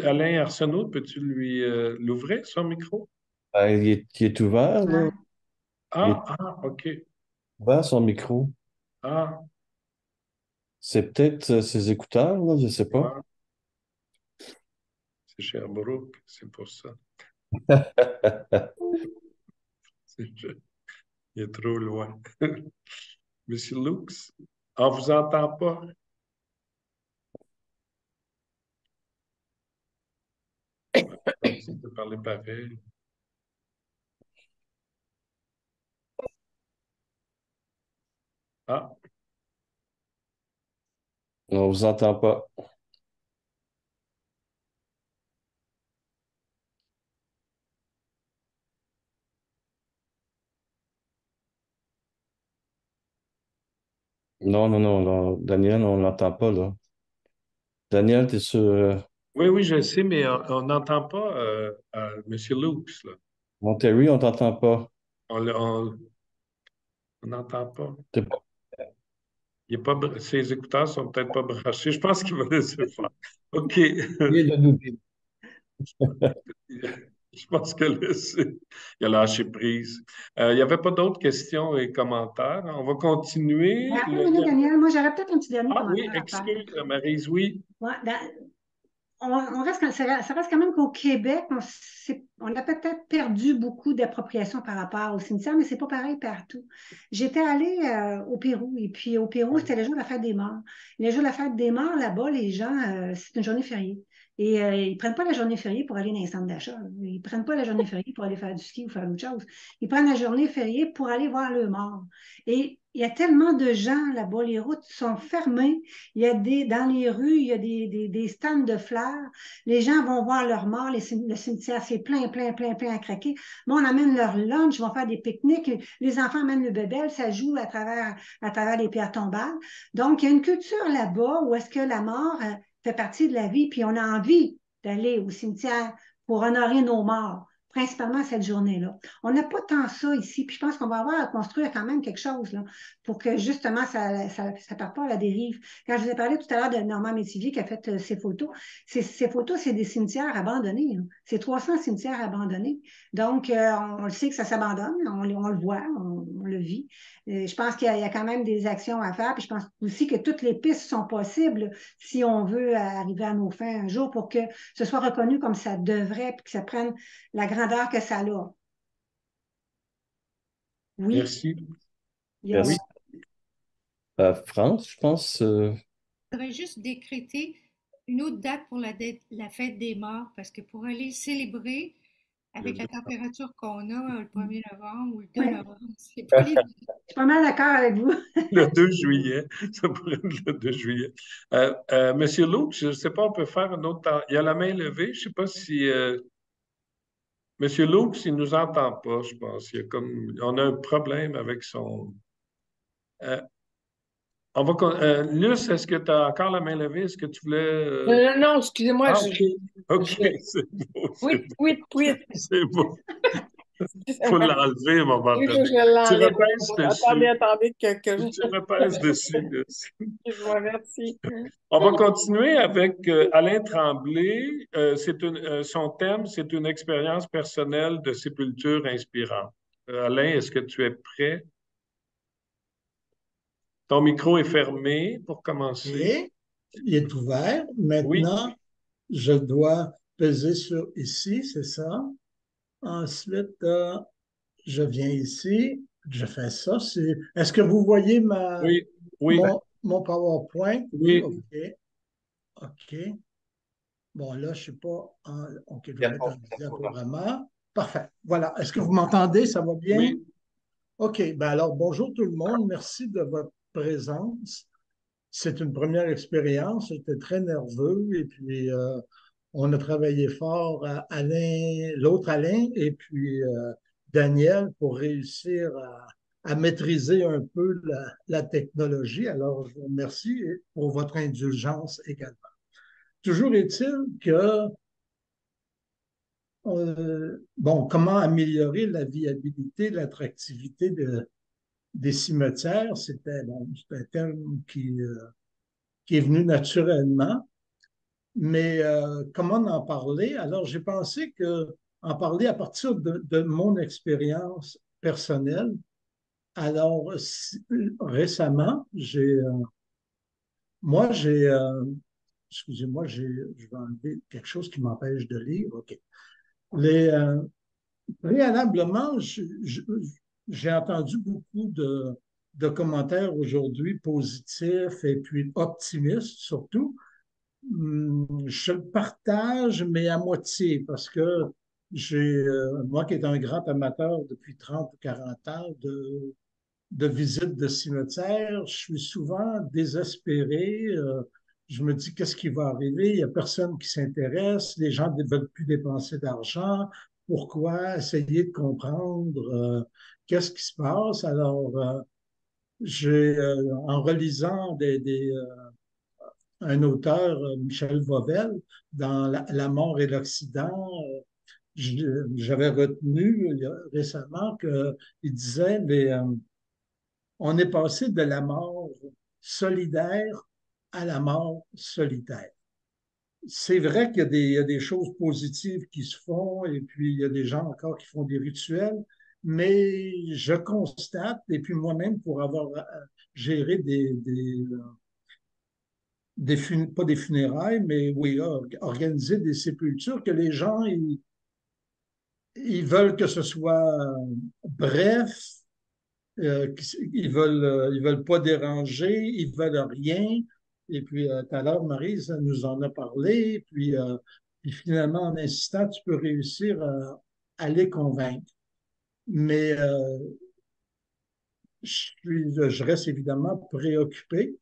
Alain Arsenault, peux-tu lui l'ouvrir, son micro? Il est ouvert, là. OK. Ouvert son micro. Ah. C'est peut-être ses écouteurs, là, je ne sais pas. C'est Sherbrooke, c'est pour ça. Il est trop loin. Monsieur Lux, on ne vous entend pas. Tu peux parler pareil. Ah. On ne vous entend pas. Non. Daniel, on ne l'entend pas, là. Daniel, tu es sur. Oui, je sais, mais on n'entend pas M. Lux, là. Terry, on ne t'entend pas. On n'entend pas. C'est pas- Il est pas, ses écouteurs sont peut-être pas branchés. Je pense qu'il va laisser faire. OK. Il de nous dire. Je pense que là, il a lâché prise. Il n'y avait pas d'autres questions et commentaires. On va continuer. Attends une minute, Daniel. Moi, j'aurais peut-être un petit dernier Ah oui, commentaire à faire. excuse, Maryse, oui. Ouais, ça reste quand même qu'au Québec, on a peut-être perdu beaucoup d'appropriation par rapport au cimetière, mais c'est pas pareil partout. J'étais allée au Pérou, et puis au Pérou, c'était le jour de la fête des morts. Le jour de la fête des morts, là-bas, les gens, c'est une journée fériée. Et ils prennent pas la journée fériée pour aller dans les centres d'achat. Ils prennent pas la journée fériée pour aller faire du ski ou faire autre chose. Ils prennent la journée fériée pour aller voir le mort. Et il y a tellement de gens là-bas, les routes sont fermées. Dans les rues, il y a des stands de fleurs. Les gens vont voir leur mort. Le cimetière, c'est plein, plein, plein, plein à craquer. Bon, on amène leur lunch, ils vont faire des pique-niques. Les enfants amènent le bébel, ça joue à travers les pierres tombales. Donc, il y a une culture là-bas où est-ce que la mort fait partie de la vie, puis on a envie d'aller au cimetière pour honorer nos morts, principalement cette journée-là. On n'a pas tant ça ici, puis je pense qu'on va avoir à construire quand même quelque chose là, pour que justement ça ne parte pas à la dérive. Quand je vous ai parlé tout à l'heure de Normand Métivier qui a fait ces photos, c'est des cimetières abandonnés. Hein. C'est 300 cimetières abandonnés. Donc, on le sait que ça s'abandonne, on le voit, on le vit. Je pense qu'il y a quand même des actions à faire, puis je pense aussi que toutes les pistes sont possibles si on veut arriver à nos fins un jour pour que ce soit reconnu comme ça devrait, puis que ça prenne la grandeur que ça a. Oui. Merci. Merci. France, je pense. Je voudrais juste décréter une autre date pour la fête des morts, parce que pour aller célébrer avec la température qu'on a le 1er novembre ou le 2 novembre, c'est pas les... Je suis pas mal d'accord avec vous. Le 2 juillet, ça pourrait être le 2 juillet. Monsieur Luke, je ne sais pas, on peut faire un autre temps. Il y a la main levée, je ne sais pas si... Monsieur Luke, s'il ne nous entend pas, je pense. On a un problème avec son... Luce, est-ce que tu as encore la main levée? Est-ce que tu voulais... Non, excusez-moi. OK, c'est beau. Oui. C'est beau. Il faut l'enlever à un moment Oui, donné. je l'enlève. Attendez que Tu repasses dessus. Je vous remercie. On va continuer avec Alain Tremblay. Son thème, c'est une expérience personnelle de sépulture inspirante. Alain, est-ce que tu es prêt? Ton micro est fermé pour commencer. Et il est ouvert. Maintenant, je dois peser sur ici, c'est ça. Ensuite, je viens ici, je fais ça. Est-ce que vous voyez mon PowerPoint? Oui. OK. Bon, là, je ne sais pas. OK, je vais mettre un diaporama. Parfait. Voilà. Est-ce que vous m'entendez? Ça va bien? Oui. OK. Ben alors, bonjour tout le monde. Merci de votre présence. C'est une première expérience. J'étais très nerveux et puis on a travaillé fort, l'autre Alain et puis Daniel pour réussir à maîtriser un peu la technologie. Alors, je vous remercie pour votre indulgence également. Toujours est-il que, comment améliorer la viabilité, l'attractivité des cimetières, c'est un terme qui est venu naturellement. Mais comment en parler? Alors, j'ai pensé en parler à partir de mon expérience personnelle. Alors, récemment, excusez-moi, je vais enlever quelque chose qui m'empêche de lire. OK. Préalablement, j'ai entendu beaucoup de commentaires aujourd'hui positifs et puis optimistes surtout. Je le partage, mais à moitié, parce que moi qui est un grand amateur depuis 30 ou 40 ans de visites de cimetières, je suis souvent désespéré. Je me dis, qu'est-ce qui va arriver? Il n'y a personne qui s'intéresse, les gens ne veulent plus dépenser d'argent. Pourquoi? Essayer de comprendre qu'est-ce qui se passe. Alors, en relisant un auteur, Michel Vauvel, dans La mort et l'Occident, j'avais retenu récemment qu'il disait on est passé de la mort solidaire à la mort solitaire. C'est vrai qu'il y a des choses positives qui se font et puis il y a des gens encore qui font des rituels, mais je constate, et puis moi-même pour avoir géré pas des funérailles, mais oui, organiser des sépultures, que les gens, ils veulent que ce soit bref, ils veulent pas déranger, ils veulent rien. Et puis, tout à l'heure, Marie, ça nous en a parlé. Puis finalement, en insistant, tu peux réussir à les convaincre. Mais je reste évidemment préoccupé.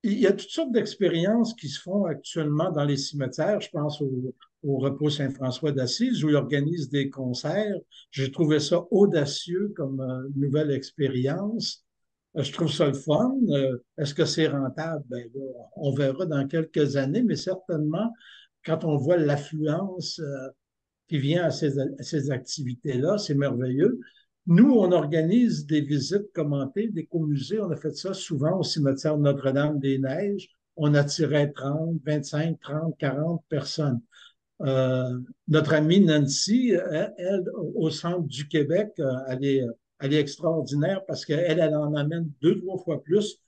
Il y a toutes sortes d'expériences qui se font actuellement dans les cimetières. Je pense au repos Saint-François d'Assise où ils organisent des concerts. J'ai trouvé ça audacieux comme nouvelle expérience. Je trouve ça le fun. Est-ce que c'est rentable? Ben, là, on verra dans quelques années, mais certainement, quand on voit l'affluence qui vient à ces activités-là, c'est merveilleux. Nous, on organise des visites commentées, des musées. On a fait ça souvent au cimetière Notre-Dame-des-Neiges. On attirait 30, 25, 30, 40 personnes. Notre amie Nancy, elle, au centre du Québec, elle est extraordinaire parce qu'elle en amène 2, 3 fois plus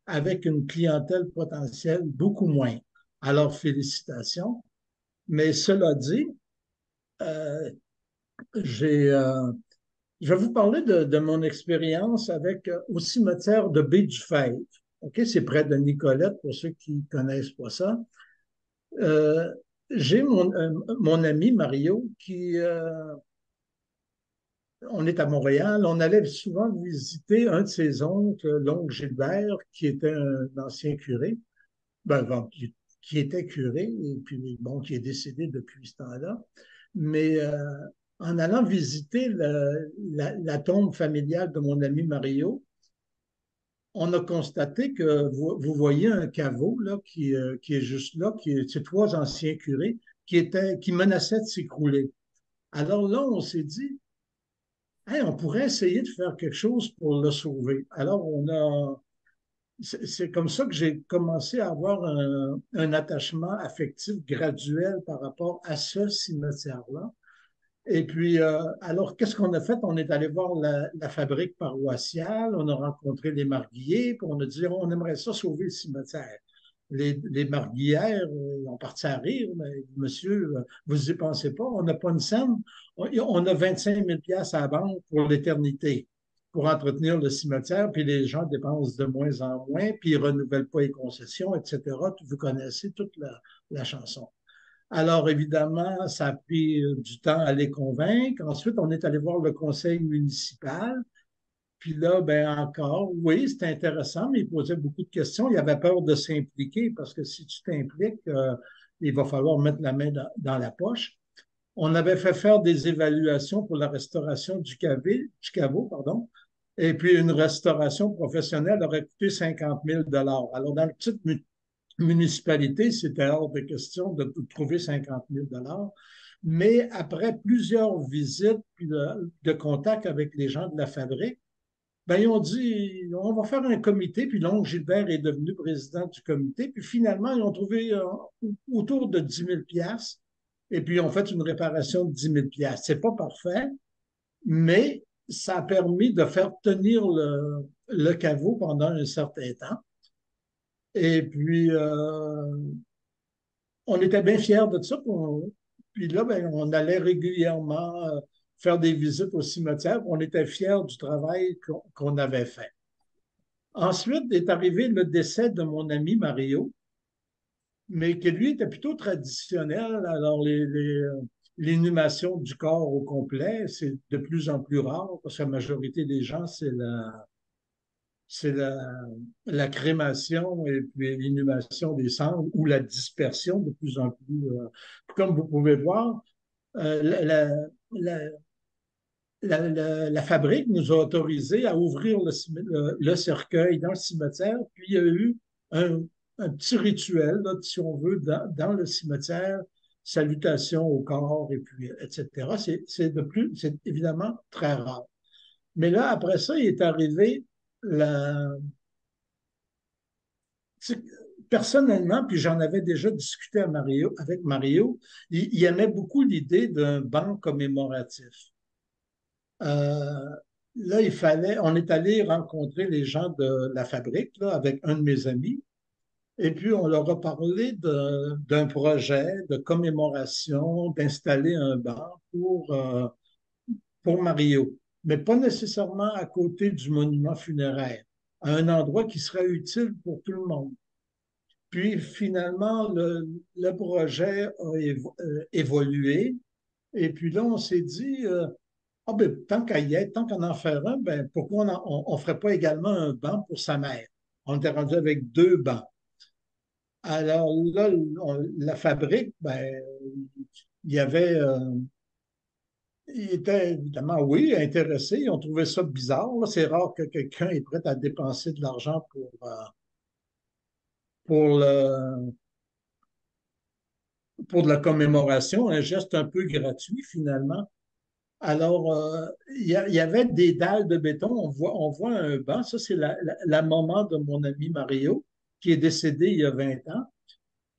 avec une clientèle potentielle beaucoup moins. Alors, félicitations. Mais cela dit, je vais vous parler de mon expérience au cimetière de Baie-du-Fèvre. OK, c'est près de Nicolette, pour ceux qui ne connaissent pas ça. J'ai mon ami Mario on est à Montréal, on allait souvent visiter un de ses oncles, l'oncle Gilbert, qui était un ancien curé, qui était curé, et puis bon, qui est décédé depuis ce temps-là. Mais en allant visiter la tombe familiale de mon ami Mario, on a constaté que vous voyez un caveau là, qui est juste là, c'est 3 anciens curés qui menaçaient de s'écrouler. Alors là, on s'est dit, hey, on pourrait essayer de faire quelque chose pour le sauver. Alors, c'est comme ça que j'ai commencé à avoir un attachement affectif graduel par rapport à ce cimetière-là. Et puis, alors, qu'est-ce qu'on a fait? On est allé voir la fabrique paroissiale, on a rencontré les marguilliers, puis on a dit, on aimerait ça sauver le cimetière. Les marguillières ont parti à rire, mais monsieur, vous y pensez pas, on n'a pas une scène, on a 25 000 $ à la banque pour l'éternité, pour entretenir le cimetière, puis les gens dépensent de moins en moins, puis ils ne renouvellent pas les concessions, etc. Vous connaissez toute la chanson. Alors, évidemment, ça a pris du temps à les convaincre. Ensuite, on est allé voir le conseil municipal. Puis là, ben encore, oui, c'était intéressant, mais il posait beaucoup de questions. Il avait peur de s'impliquer parce que si tu t'impliques, il va falloir mettre la main dans la poche. On avait fait faire des évaluations pour la restauration du caveau, pardon. Et puis, une restauration professionnelle aurait coûté 50 000 $. Alors, dans le petite municipalité, c'était hors de question de trouver 50 000 $. Mais après plusieurs visites puis de contact avec les gens de la fabrique, ben, ils ont dit, on va faire un comité, puis l'oncle Gilbert est devenu président du comité, puis finalement, ils ont trouvé autour de 10 000 $, et puis ils ont fait une réparation de 10 000 $. C'est pas parfait, mais ça a permis de faire tenir le caveau pendant un certain temps. Et puis, on était bien fiers de ça. Puis là, ben, on allait régulièrement faire des visites au cimetière. On était fiers du travail qu'on avait fait. Ensuite est arrivé le décès de mon ami Mario, mais que lui était plutôt traditionnel. Alors, l'inhumation du corps au complet, c'est de plus en plus rare parce que la majorité des gens, c'est la crémation et puis l'inhumation des cendres ou la dispersion de plus en plus. Comme vous pouvez voir, la fabrique nous a autorisé à ouvrir le cercueil dans le cimetière, puis il y a eu un petit rituel, là, si on veut, dans le cimetière salutations au corps, et puis, etc. C'est évidemment très rare. Mais là, après ça, il est arrivé la, personnellement, puis j'en avais déjà discuté avec Mario, il aimait beaucoup l'idée d'un banc commémoratif. Euh, Là, on est allé rencontrer les gens de la fabrique là, avec un de mes amis, et puis on leur a parlé d'un projet de commémoration, d'installer un banc pour Mario, mais pas nécessairement à côté du monument funéraire, à un endroit qui serait utile pour tout le monde. Puis finalement, le projet a évolué. Et puis là, on s'est dit, ah ben, tant qu'à y être, tant qu'on en faire un, ben, pourquoi on ne ferait pas également un banc pour sa mère? On était rendu avec 2 bancs. Alors là, la fabrique, ben, il y avait, ils étaient évidemment, oui, intéressés. Ils ont trouvé ça bizarre. C'est rare que quelqu'un est prêt à dépenser de l'argent pour le, pour de la commémoration, un geste un peu gratuit finalement. Alors, il y avait des dalles de béton, on voit un banc, ça c'est la maman de mon ami Mario, qui est décédé il y a 20 ans.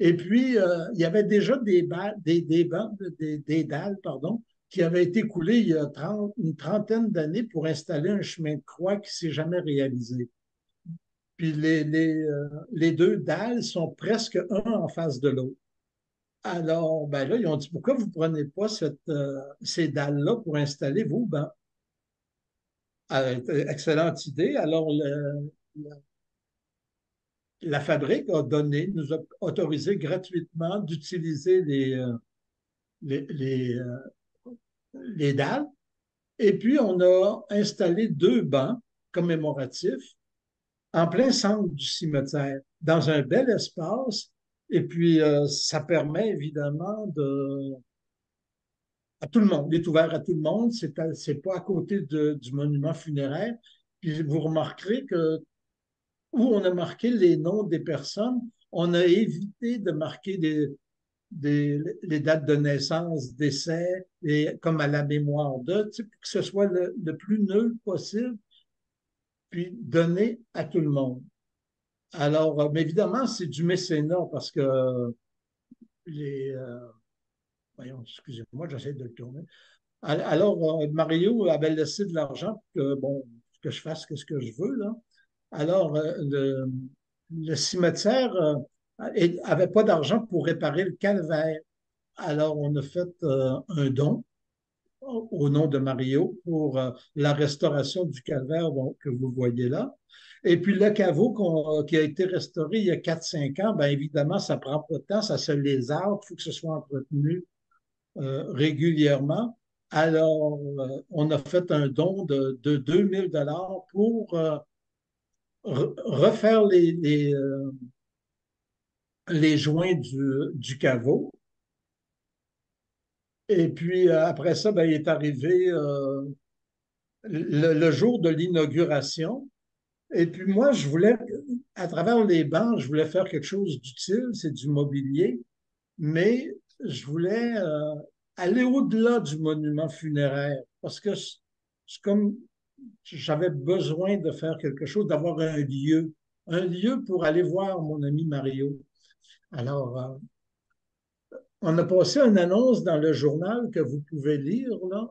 Et puis, il y avait déjà des bancs, des dalles, pardon, qui avaient été coulées il y a une trentaine d'années pour installer un chemin de croix qui ne s'est jamais réalisé. Puis les 2 dalles sont presque un en face de l'autre. Alors, ben là, ils ont dit, pourquoi vous ne prenez pas ces dalles-là pour installer vos bancs? Excellente idée. Alors, la fabrique nous a autorisé gratuitement d'utiliser les dalles. Et puis, on a installé 2 bancs commémoratifs en plein centre du cimetière, dans un bel espace. Et puis, ça permet évidemment à tout le monde. Il est ouvert à tout le monde. C'est pas à côté du monument funéraire. Puis vous remarquerez que où on a marqué les noms des personnes, on a évité de marquer les dates de naissance, décès, et comme à la mémoire d'eux, pour que ce soit le plus neutre possible, puis donné à tout le monde. Alors, mais évidemment, c'est du mécénat parce que voyons, excusez-moi, j'essaie de le tourner. Alors, Mario avait laissé de l'argent pour que, bon, que je fasse ce que je veux, là. Alors, le cimetière avait pas d'argent pour réparer le calvaire. Alors, on a fait un don au nom de Mario pour la restauration du calvaire que vous voyez là. Et puis, le caveau qui a été restauré il y a 4-5 ans, bien évidemment, ça prend pas de temps, ça se lézarde, il faut que ce soit entretenu régulièrement. Alors, on a fait un don de 2000 $ pour refaire les joints du caveau. Et puis, après ça, ben, il est arrivé le jour de l'inauguration. Et puis, moi, je voulais, à travers les bancs, je voulais faire quelque chose d'utile, c'est du mobilier, mais je voulais aller au-delà du monument funéraire parce que c'est comme j'avais besoin de faire quelque chose, d'avoir un lieu pour aller voir mon ami Mario. Alors, on a passé une annonce dans le journal que vous pouvez lire, là.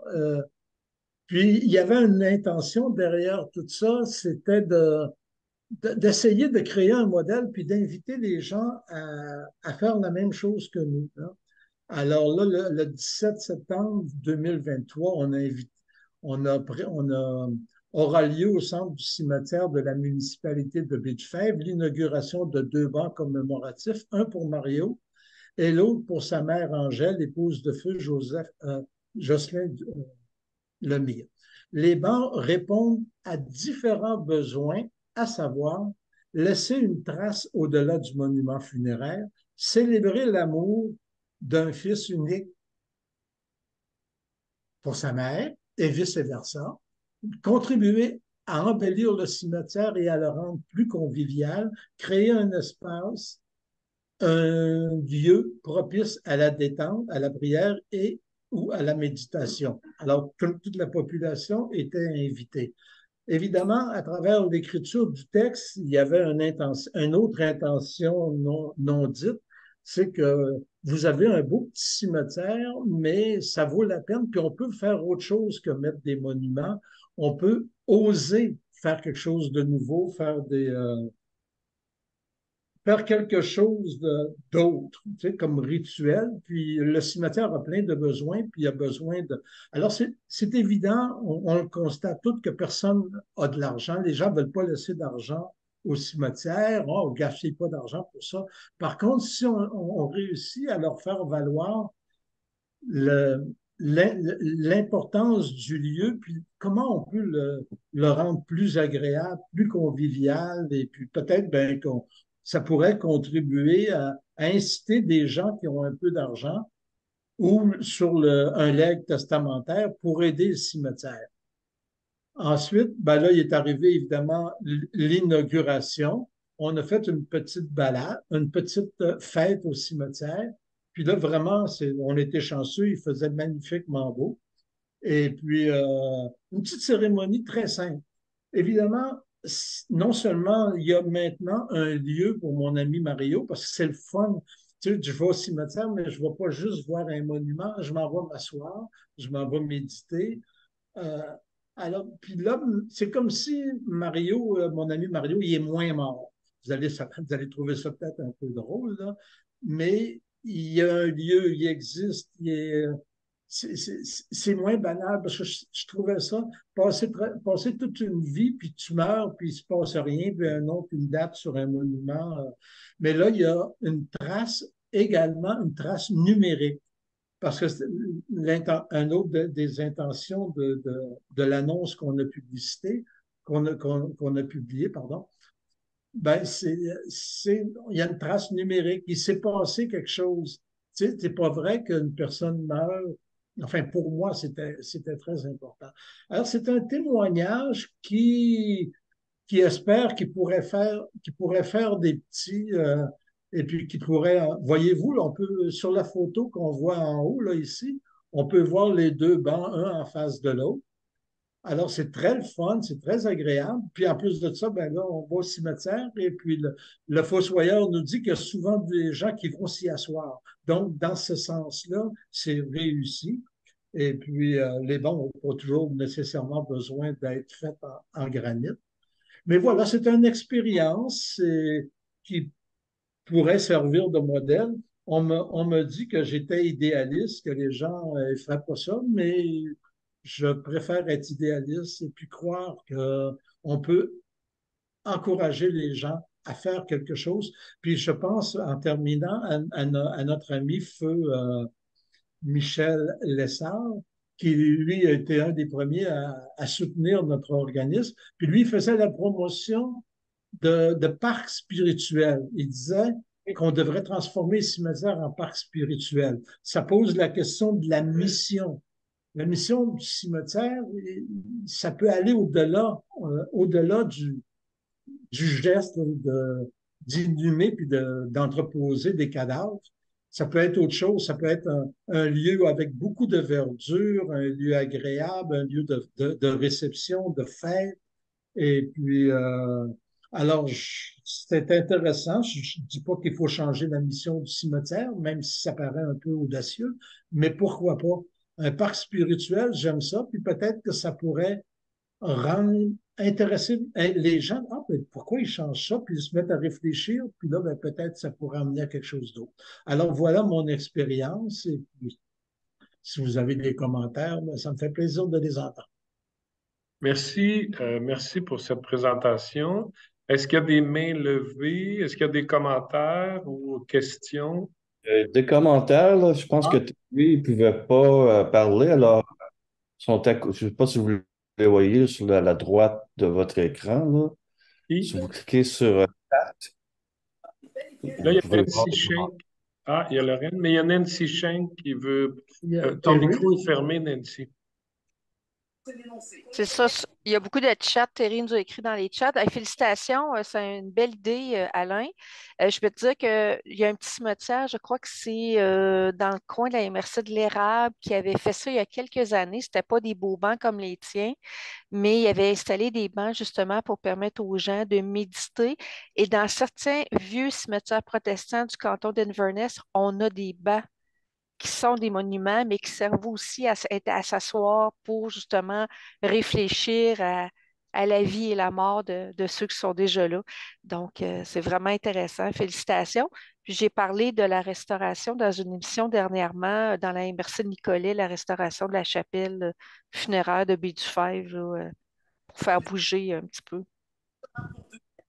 Puis, il y avait une intention derrière tout ça, c'était d'essayer de créer un modèle puis d'inviter les gens à faire la même chose que nous, hein. Alors là, le 17 septembre 2023, aura lieu au centre du cimetière de la municipalité de Beach-Fèvre l'inauguration de 2 bancs commémoratifs, un pour Mario et l'autre pour sa mère Angèle, épouse de feu Jocelyn Lemire. Les bancs répondent à différents besoins, à savoir laisser une trace au-delà du monument funéraire, célébrer l'amour d'un fils unique pour sa mère et vice-versa, contribuer à embellir le cimetière et à le rendre plus convivial, créer un espace un lieu propice à la détente, à la prière et ou à la méditation. Alors, toute la population était invitée. Évidemment, à travers l'écriture du texte, il y avait une autre intention non dite, c'est que vous avez un beau petit cimetière, mais ça vaut la peine, puis on peut faire autre chose que mettre des monuments. On peut oser faire quelque chose de nouveau, faire quelque chose d'autre, tu sais, comme rituel. Puis le cimetière a plein de besoins, puis il a besoin de... Alors, c'est évident, on le constate tous que personne a de l'argent. Les gens ne veulent pas laisser d'argent au cimetière. Oh, gâchez pas d'argent pour ça. Par contre, si on réussit à leur faire valoir l'importance du lieu, puis comment on peut le rendre plus agréable, plus convivial, et puis peut-être ben, ça pourrait contribuer à inciter des gens qui ont un peu d'argent ou sur un legs testamentaire pour aider le cimetière. Ensuite, ben là, il est arrivé évidemment l'inauguration. On a fait une petite balade, une petite fête au cimetière. Puis là, vraiment, on était chanceux, il faisait magnifiquement beau. Et puis, une petite cérémonie très simple. Évidemment, non seulement il y a maintenant un lieu pour mon ami Mario, parce que c'est le fun. Tu sais, je vais au cimetière, mais je ne vais pas juste voir un monument, je m'en vais m'asseoir, je m'en vais méditer. Euh, alors, puis là, c'est comme si Mario, mon ami Mario, il est moins mort. Vous allez trouver ça peut-être un peu drôle, là, mais il y a un lieu, il existe, c'est moins banal parce que je trouvais ça, passer toute une vie, puis tu meurs, puis il ne se passe rien, puis un nom, puis une date sur un monument. Mais là, il y a une trace, également une trace numérique. Parce que un autre des intentions de l'annonce qu'on a publié, pardon, ben il y a une trace numérique. Il s'est passé quelque chose. Tu sais, c'est pas vrai qu'une personne meurt. Enfin, pour moi, c'était très important. Alors, c'est un témoignage qui espère qu'il pourrait faire des petits, et puis qui pourrait, voyez-vous, là, on peut, sur la photo qu'on voit en haut, là, ici, on peut voir les deux bancs, un en face de l'autre. Alors, c'est très le fun, c'est très agréable. Puis, en plus de ça, ben là, on va au cimetière et puis le fossoyeur nous dit qu'il y a souvent des gens qui vont s'y asseoir. Donc, dans ce sens-là, c'est réussi. Et puis, les bancs n'ont pas toujours nécessairement besoin d'être faits en granit. Mais voilà, c'est une expérience qui pourrait servir de modèle. On me dit que j'étais idéaliste, que les gens ne feraient pas ça, mais je préfère être idéaliste et puis croire qu'on peut encourager les gens à faire quelque chose. Puis je pense, en terminant, à notre ami Feu Michel Lessard, qui, lui, a été un des premiers à soutenir notre organisme. Puis lui, il faisait la promotion de parcs spirituels. Il disait qu'on devrait transformer les cimetières en parcs spirituels. Ça pose la question de la mission. La mission du cimetière, ça peut aller au-delà du geste d'inhumer puis d'entreposer des cadavres. Ça peut être autre chose, ça peut être un lieu avec beaucoup de verdure, un lieu agréable, un lieu de réception, de fête. Et puis, alors, c'est intéressant. Je ne dis pas qu'il faut changer la mission du cimetière, même si ça paraît un peu audacieux, mais pourquoi pas? Un parc spirituel, j'aime ça, puis peut-être que ça pourrait rendre intéresser les gens. Ah, ben, pourquoi ils changent ça? Puis ils se mettent à réfléchir, puis là, ben, peut-être ça pourrait amener à quelque chose d'autre. Alors, voilà mon expérience. Et puis, si vous avez des commentaires, ben, ça me fait plaisir de les entendre. Merci, merci pour cette présentation. Est-ce qu'il y a des mains levées? Est-ce qu'il y a des commentaires ou questions? Des commentaires, là, je pense que lui, il ne pouvait pas parler. Alors, je ne sais pas si vous les voyez sur la droite de votre écran. Là. Si vous cliquez sur chat, là, il y a Nancy Schenk. Ah, il y a Lorraine, mais il y a Nancy Schenk qui veut. Ton micro est fermé, Nancy. C'est ça. Il y a beaucoup de chats, Thierry nous a écrit dans les chats. Félicitations, c'est une belle idée, Alain. Je peux te dire qu'il y a un petit cimetière, je crois que c'est dans le coin de la MRC de l'Érable qui avait fait ça il y a quelques années. C'était pas des beaux bancs comme les tiens, mais il avait installé des bancs justement pour permettre aux gens de méditer. Et dans certains vieux cimetières protestants du canton d'Inverness, on a des bancs qui sont des monuments, mais qui servent aussi à s'asseoir pour justement réfléchir à la vie et la mort de ceux qui sont déjà là. Donc, c'est vraiment intéressant. Félicitations. Puis j'ai parlé de la restauration dans une émission dernièrement dans la MRC de Nicolet, la restauration de la chapelle funéraire de Baie-du-Fèvre, là, pour faire bouger un petit peu.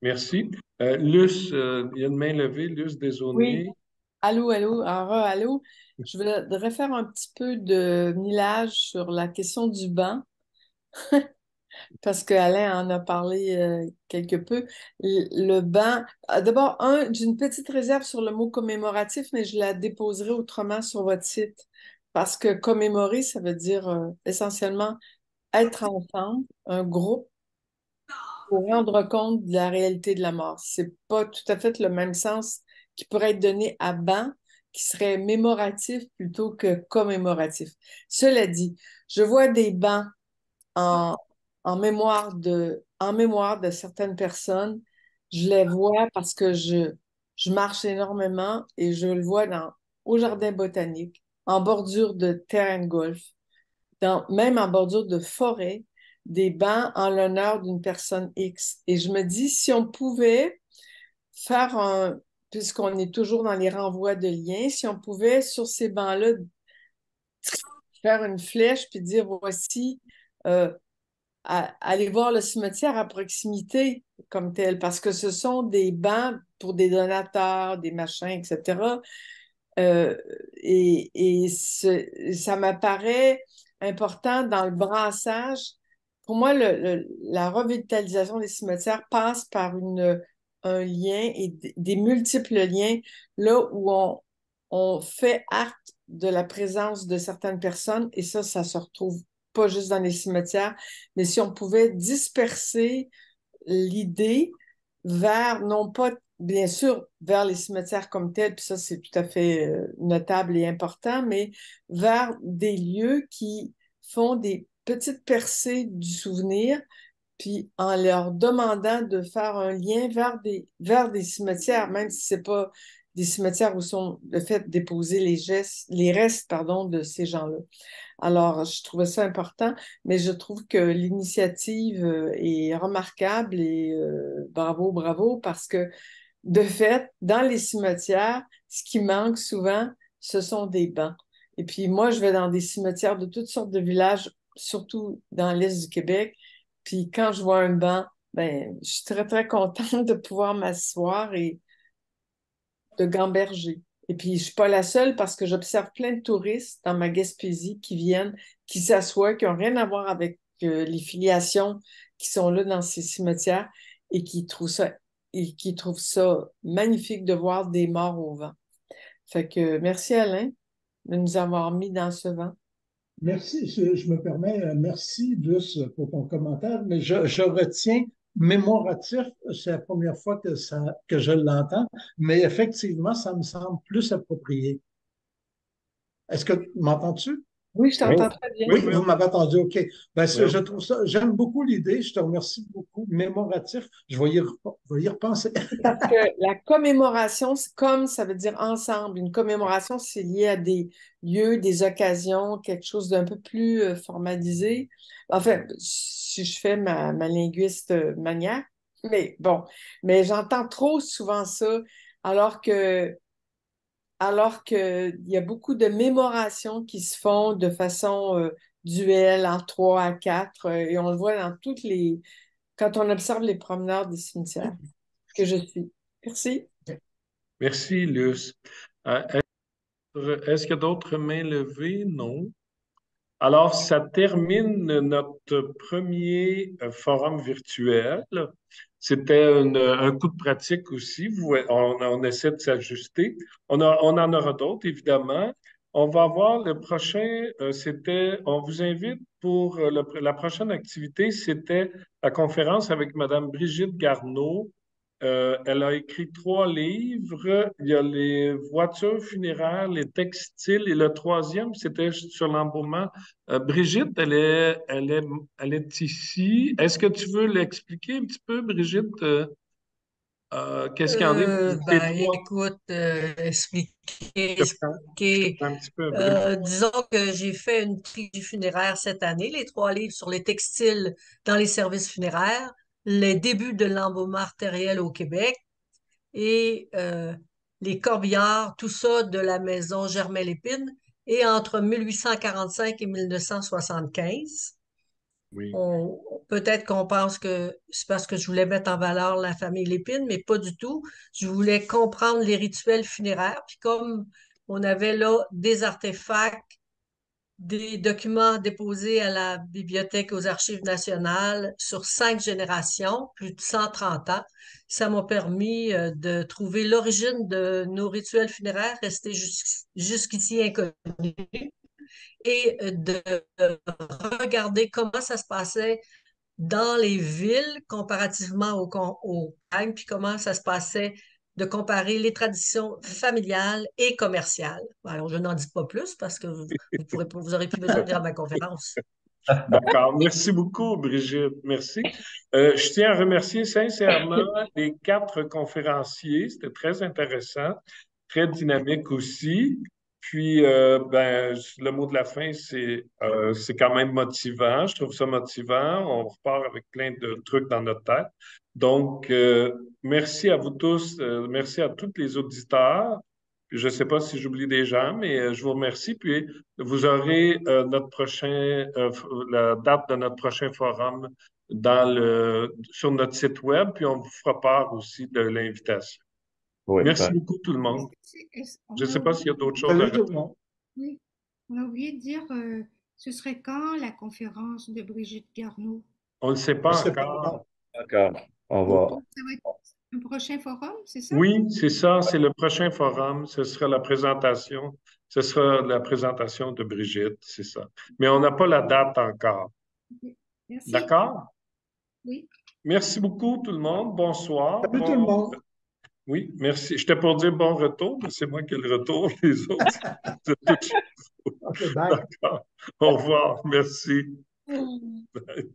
Merci. Luce, il y a une main levée, Luce Desaulniers. Oui. Allô, allô, allô. Je voudrais faire un petit peu de millage sur la question du banc, parce qu'Alain en a parlé quelque peu. Le banc, d'abord, j'ai une petite réserve sur le mot commémoratif, mais je la déposerai autrement sur votre site, parce que commémorer, ça veut dire essentiellement être ensemble, un groupe, pour rendre compte de la réalité de la mort. C'est pas tout à fait le même sens qui pourrait être donné à banc, qui serait mémoratif plutôt que commémoratif. Cela dit, je vois des bancs en, en mémoire de certaines personnes. Je les vois parce que je marche énormément et je le vois au jardin botanique, en bordure de terrain de golf, même en bordure de forêt, des bancs en l'honneur d'une personne X. Et je me dis, si on pouvait faire puisqu'on est toujours dans les renvois de liens, si on pouvait, sur ces bancs-là, faire une flèche puis dire, voici, aller voir le cimetière à proximité comme tel, parce que ce sont des bancs pour des donateurs, des machins, etc. Ça m'apparaît important dans le brassage. Pour moi, la revitalisation des cimetières passe par un lien et des multiples liens, là où on fait acte de la présence de certaines personnes, et ça se retrouve pas juste dans les cimetières, mais si on pouvait disperser l'idée vers, non pas, bien sûr, vers les cimetières comme tels, puis ça, c'est tout à fait notable et important, mais vers des lieux qui font des petites percées du souvenir, puis en leur demandant de faire un lien vers des cimetières, même si c'est pas des cimetières où sont le fait de déposer les restes, pardon, de ces gens-là. Alors, je trouvais ça important, mais je trouve que l'initiative est remarquable et bravo, bravo, parce que de fait, dans les cimetières, ce qui manque souvent, ce sont des bancs. Et puis moi, je vais dans des cimetières de toutes sortes de villages, surtout dans l'Est du Québec. Puis quand je vois un banc, ben, je suis très, très contente de pouvoir m'asseoir et de gamberger. Et puis, je suis pas la seule parce que j'observe plein de touristes dans ma Gaspésie qui viennent, qui s'assoient, qui n'ont rien à voir avec les filiations qui sont là dans ces cimetières et qui trouvent ça magnifique de voir des morts au vent. Fait que merci Alain de nous avoir mis dans ce vent. Merci, je me permets, merci Luce pour ton commentaire, mais je retiens mémoratif, c'est la première fois que je l'entends, mais effectivement, ça me semble plus approprié. Est-ce que m'entends-tu? Oui, je t'entends très bien. Oui, vous m'avez entendu, OK. Ben, Oui. je trouve ça, j'aime beaucoup l'idée, je te remercie beaucoup. Mémoratif, je vais y repenser. Parce que la commémoration, ça veut dire ensemble. Une commémoration, c'est lié à des lieux, des occasions, quelque chose d'un peu plus formalisé. Enfin, si je fais ma linguiste maniaque, mais bon, mais j'entends trop souvent ça, alors que il y a beaucoup de mémorations qui se font de façon duel, en 3 à 4, et on le voit dans quand on observe les promeneurs des cimetières que je suis. Merci. Merci, Luce. Est-ce qu'il y a d'autres mains levées? Non. Alors, ça termine notre premier forum virtuel. C'était un coup de pratique aussi. On essaie de s'ajuster. On en aura d'autres, évidemment. On va voir le prochain, on vous invite pour la prochaine activité, c'était la conférence avec Madame Brigitte Garneau. Elle a écrit 3 livres. Il y a les voitures funéraires, les textiles, et le troisième, c'était sur l'embaumement. Brigitte, elle est ici. Est-ce que tu veux l'expliquer un petit peu, Brigitte? Qu'est-ce qu'il y en est pour ces 3? Écoute, expliquer, Je te prends un petit peu un bruit. disons que j'ai fait une trilogie funéraire cette année, les 3 livres sur les textiles dans les services funéraires, les débuts de l'embaumement artériel au Québec et les corbillards, tout ça de la maison Germain-Lépine, et entre 1845 et 1975. Oui. Peut-être qu'on pense que c'est parce que je voulais mettre en valeur la famille Lépine, mais pas du tout. Je voulais comprendre les rituels funéraires. Puis comme on avait là des artefacts, des documents déposés à la Bibliothèque aux Archives nationales sur 5 générations, plus de 130 ans, ça m'a permis de trouver l'origine de nos rituels funéraires restés jusqu'ici inconnus et de regarder comment ça se passait dans les villes comparativement aux campagnes, puis comment ça se passait de comparer les traditions familiales et commerciales. Alors, je n'en dis pas plus parce que vous aurez plus besoin de venir à ma conférence. D'accord. Merci beaucoup, Brigitte. Merci. Je tiens à remercier sincèrement les 4 conférenciers. C'était très intéressant, très dynamique aussi. Puis, le mot de la fin, c'est quand même motivant. Je trouve ça motivant. On repart avec plein de trucs dans notre tête. Donc, merci à vous tous. Merci à tous les auditeurs. Puis je ne sais pas si j'oublie des gens, mais je vous remercie. Puis vous aurez la date de notre prochain forum sur notre site web, puis on vous fera part aussi de l'invitation. Oui, merci beaucoup tout le monde. Je ne sais pas s'il y a d'autres choses à rajouter. Oui, on a oublié de dire, ce serait quand la conférence de Brigitte Garneau? On ne le sait pas encore. D'accord, on va. Ça va être un prochain forum, c'est ça? Oui, c'est ça, c'est le prochain forum. Ce sera la présentation. Ce sera la présentation de Brigitte, c'est ça. Mais on n'a pas la date encore. Okay. Merci. D'accord? Oui. Merci beaucoup tout le monde. Bonsoir. Salut tout le monde. Oui, merci. J'étais pour dire bon retour, mais c'est moi qui ai le retour. Les autres, c'est tout. OK, bye. D'accord. Au revoir. Merci. Bye.